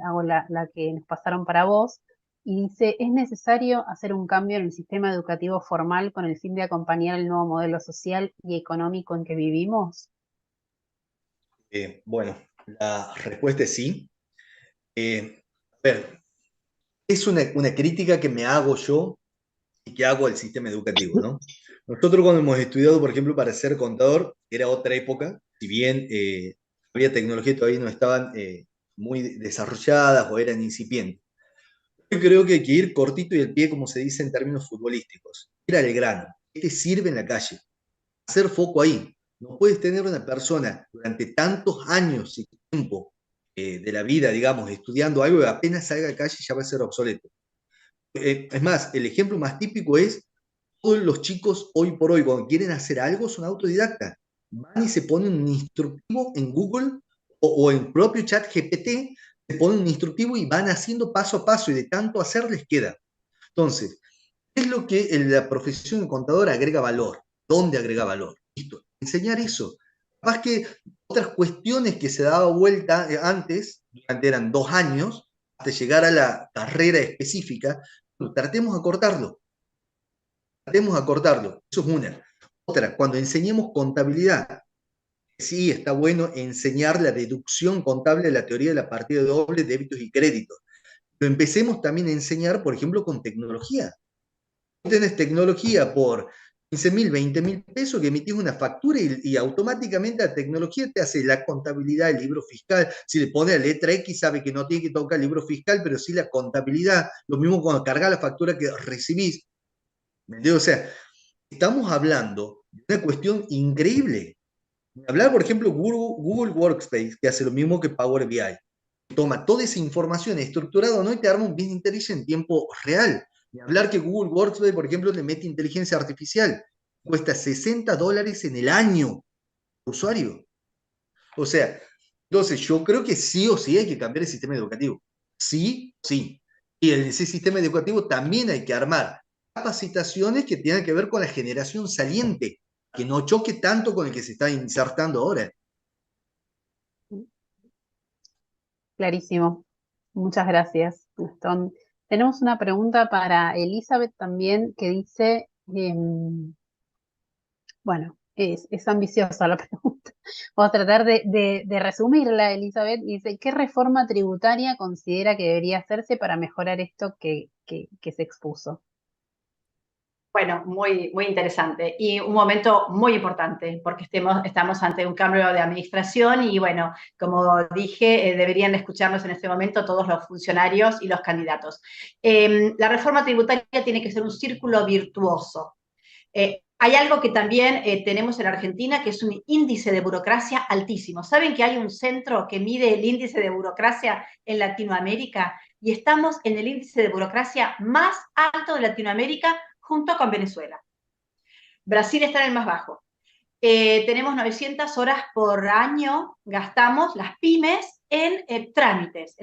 Speaker 1: hago la que nos pasaron para vos, y dice: ¿es necesario hacer un cambio en el sistema educativo formal con el fin de acompañar el nuevo modelo social y económico en que vivimos?
Speaker 5: Bueno, la respuesta es sí. A ver, es una crítica que me hago yo y que hago al sistema educativo, ¿no? Nosotros cuando hemos estudiado, por ejemplo, para ser contador, era otra época, si bien había tecnología, todavía no estaban muy desarrolladas o eran incipientes. Yo creo que hay que ir cortito y al pie, como se dice en términos futbolísticos. Ir al grano. ¿Qué te sirve en la calle? Hacer foco ahí. No puedes tener una persona durante tantos años y tiempo de la vida, digamos, estudiando algo, que apenas salga a la calle ya va a ser obsoleto. Es más, el ejemplo más típico es: todos los chicos hoy por hoy, cuando quieren hacer algo, son autodidactas. Van y se ponen un instructivo en Google o en propio chat GPT, se ponen un instructivo y van haciendo paso a paso, y de tanto hacer les queda. Entonces, ¿qué es lo que la profesión de contador agrega valor? ¿Dónde agrega valor? Listo, enseñar eso. Capaz que otras cuestiones que se daba vuelta antes, durante eran 2 años, hasta llegar a la carrera específica, tratemos de acortarlo. Tratemos de acortarlo. Eso es una. Otra, cuando enseñemos contabilidad, sí está bueno enseñar la deducción contable de la teoría de la partida doble, débitos y créditos. Pero empecemos también a enseñar, por ejemplo, con tecnología. Tenés tecnología por 15.000, 20.000 pesos, que emitís una factura y automáticamente la tecnología te hace la contabilidad, el libro fiscal. Si le pones la letra X, sabe que no tiene que tocar el libro fiscal, pero sí la contabilidad. Lo mismo cuando cargas la factura que recibís. O sea, estamos hablando Una cuestión increíble. Hablar, por ejemplo, Google Workspace, que hace lo mismo que Power BI. Toma toda esa información estructurada, ¿no? Y te arma un business intelligence en tiempo real. Y hablar que Google Workspace, por ejemplo, le mete inteligencia artificial. Cuesta $60 en el año por usuario. O sea, entonces yo creo que sí o sí hay que cambiar el sistema educativo. Sí, sí. Y en ese sistema educativo también hay que armar capacitaciones que tengan que ver con la generación saliente, que no choque tanto con el que se está insertando ahora.
Speaker 1: Clarísimo. Muchas gracias, Gastón. Tenemos una pregunta para Elizabeth también que dice, bueno, es ambiciosa la pregunta. Vamos a tratar de resumirla, Elizabeth. Dice, ¿qué reforma tributaria considera que debería hacerse para mejorar esto que se expuso?
Speaker 2: Bueno, muy interesante y un momento muy importante porque estamos ante un cambio de administración y bueno, como dije, deberían escucharnos en este momento todos los funcionarios y los candidatos. La reforma tributaria tiene que ser un círculo virtuoso. Hay algo que también tenemos en Argentina, que es un índice de burocracia altísimo. ¿Saben que hay un centro que mide el índice de burocracia en Latinoamérica? Y estamos en el índice de burocracia más alto de Latinoamérica junto con Venezuela. Brasil está en el más bajo. Tenemos 900 horas por año, gastamos las pymes en trámites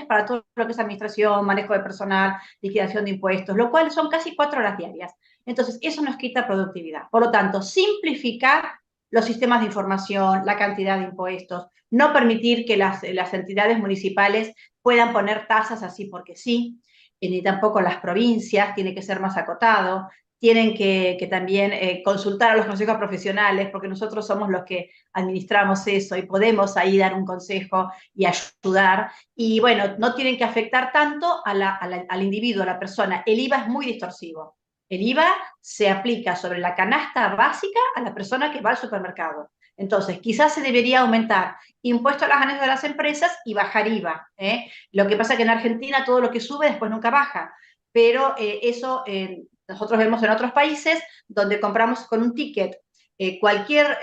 Speaker 2: para todo lo que es administración, manejo de personal, liquidación de impuestos, lo cual son casi 4 horas diarias. Entonces, eso nos quita productividad. Por lo tanto, simplificar los sistemas de información, la cantidad de impuestos, no permitir que las entidades municipales puedan poner tasas así porque sí, ni tampoco las provincias, tiene que ser más acotado, tienen que también consultar a los consejos profesionales, porque nosotros somos los que administramos eso y podemos ahí dar un consejo y ayudar. Y bueno, no tienen que afectar tanto al individuo, a la persona. El IVA es muy distorsivo. El IVA se aplica sobre la canasta básica a la persona que va al supermercado. Entonces, quizás se debería aumentar impuesto a las ganancias de las empresas y bajar IVA. Lo que pasa es que en Argentina todo lo que sube después nunca baja, pero eso nosotros vemos en otros países donde compramos con un ticket cualquier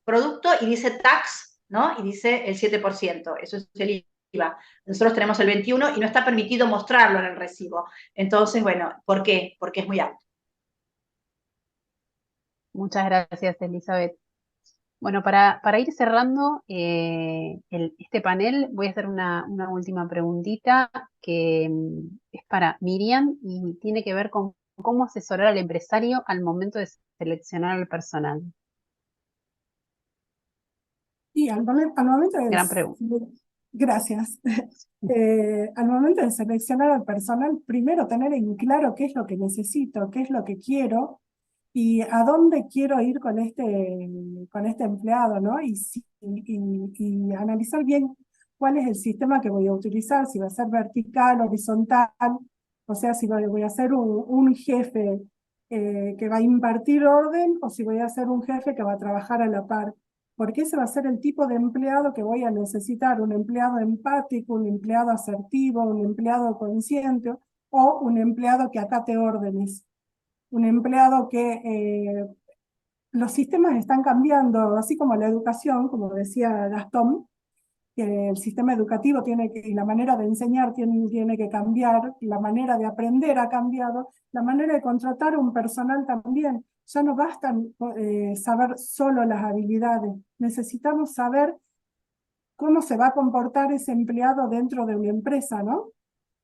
Speaker 2: producto y dice tax, ¿no? Y dice el 7%, eso es el IVA. Nosotros tenemos el 21% y no está permitido mostrarlo en el recibo. Entonces, bueno, ¿por qué? Porque es muy alto.
Speaker 1: Muchas gracias, Elizabeth. Bueno, para ir cerrando este panel, voy a hacer una última preguntita que es para Miriam y tiene que ver con cómo asesorar al empresario al momento de seleccionar al personal.
Speaker 4: Y al momento
Speaker 1: Gran pregunta.
Speaker 4: gracias. Al momento de seleccionar al personal, primero tener en claro qué es lo que necesito, qué es lo que quiero y a dónde quiero ir con este empleado, ¿no? Y analizar bien cuál es el sistema que voy a utilizar, si va a ser vertical, horizontal, o sea, si voy a ser un jefe que va a impartir orden o si voy a ser un jefe que va a trabajar a la par. Porque ese va a ser el tipo de empleado que voy a necesitar, un empleado empático, un empleado asertivo, un empleado consciente o un empleado que acate órdenes. Un empleado que los sistemas están cambiando, así como la educación, como decía Gastón, que el sistema educativo y la manera de enseñar tiene que cambiar, la manera de aprender ha cambiado, la manera de contratar un personal también. Ya no bastan saber solo las habilidades, necesitamos saber cómo se va a comportar ese empleado dentro de una empresa, ¿no?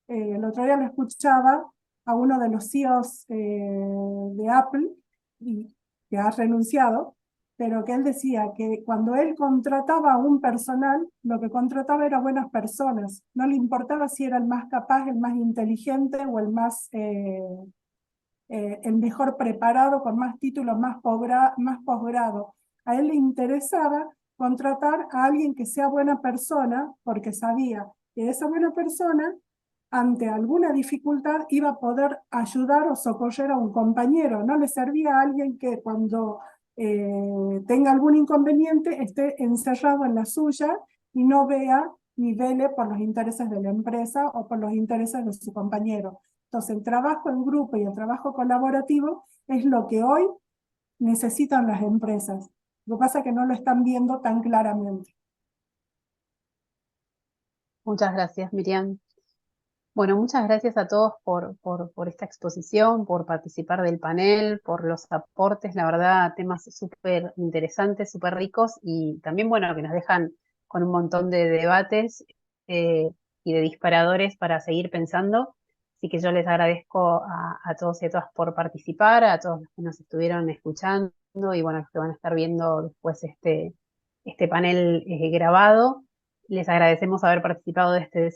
Speaker 4: El otro día lo escuchaba a uno de los CEOs de Apple, que ha renunciado, pero que él decía que cuando él contrataba a un personal, lo que contrataba era buenas personas. No le importaba si era el más capaz, el más inteligente o el mejor preparado, con más títulos, más posgrado. A él le interesaba contratar a alguien que sea buena persona, porque sabía que esa buena persona, ante alguna dificultad, iba a poder ayudar o socorrer a un compañero. No le servía a alguien que cuando tenga algún inconveniente esté encerrado en la suya y no vea ni vele por los intereses de la empresa o por los intereses de su compañero. Entonces, el trabajo en grupo y el trabajo colaborativo es lo que hoy necesitan las empresas. Lo que pasa es que no lo están viendo tan claramente.
Speaker 1: Muchas gracias, Miriam. Bueno, muchas gracias a todos por esta exposición, por participar del panel, por los aportes, la verdad, temas súper interesantes, súper ricos y también, bueno, que nos dejan con un montón de debates y de disparadores para seguir pensando. Así que yo les agradezco a todos y a todas por participar, a todos los que nos estuvieron escuchando y, bueno, los que van a estar viendo después este panel grabado. Les agradecemos haber participado de este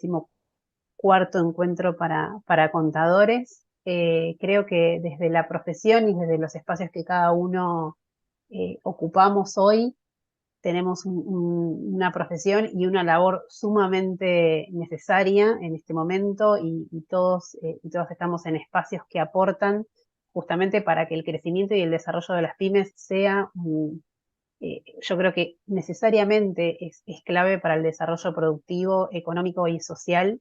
Speaker 1: 14º encuentro para contadores. Creo que desde la profesión y desde los espacios que cada uno ocupamos hoy, tenemos una profesión y una labor sumamente necesaria en este momento y todos estamos en espacios que aportan justamente para que el crecimiento y el desarrollo de las pymes sea yo creo que necesariamente es clave para el desarrollo productivo, económico y social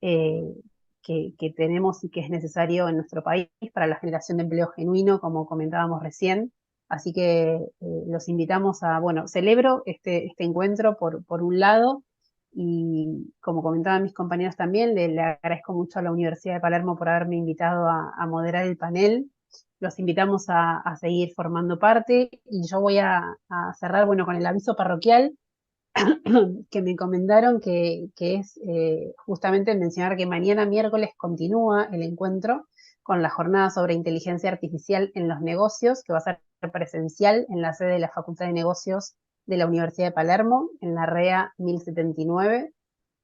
Speaker 1: eh, que tenemos y que es necesario en nuestro país para la generación de empleo genuino, como comentábamos recién. Así que los invitamos bueno, celebro este encuentro por un lado, y como comentaban mis compañeros también, le agradezco mucho a la Universidad de Palermo por haberme invitado a moderar el panel. Los invitamos a seguir formando parte, y yo voy a cerrar, bueno, con el aviso parroquial que me encomendaron, que es justamente mencionar que mañana miércoles continúa el encuentro con la jornada sobre inteligencia artificial en los negocios, que va a ser presencial en la sede de la Facultad de Negocios de la Universidad de Palermo, en la REA 1079,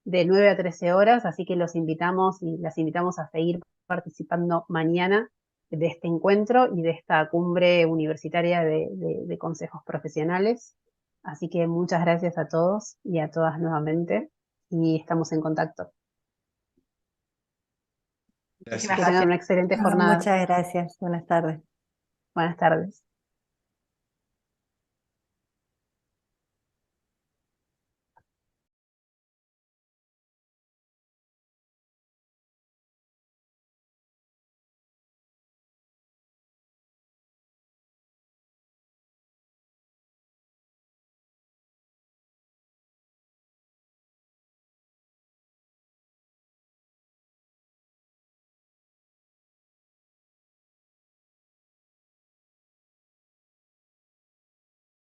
Speaker 1: de 9 a 13 horas, así que los invitamos y las invitamos a seguir participando mañana de este encuentro y de esta cumbre universitaria de consejos profesionales. Así que muchas gracias a todos y a todas nuevamente, y estamos en contacto.
Speaker 5: Gracias.
Speaker 1: Que tengan una excelente jornada.
Speaker 3: Muchas gracias. Buenas tardes.
Speaker 1: Buenas tardes.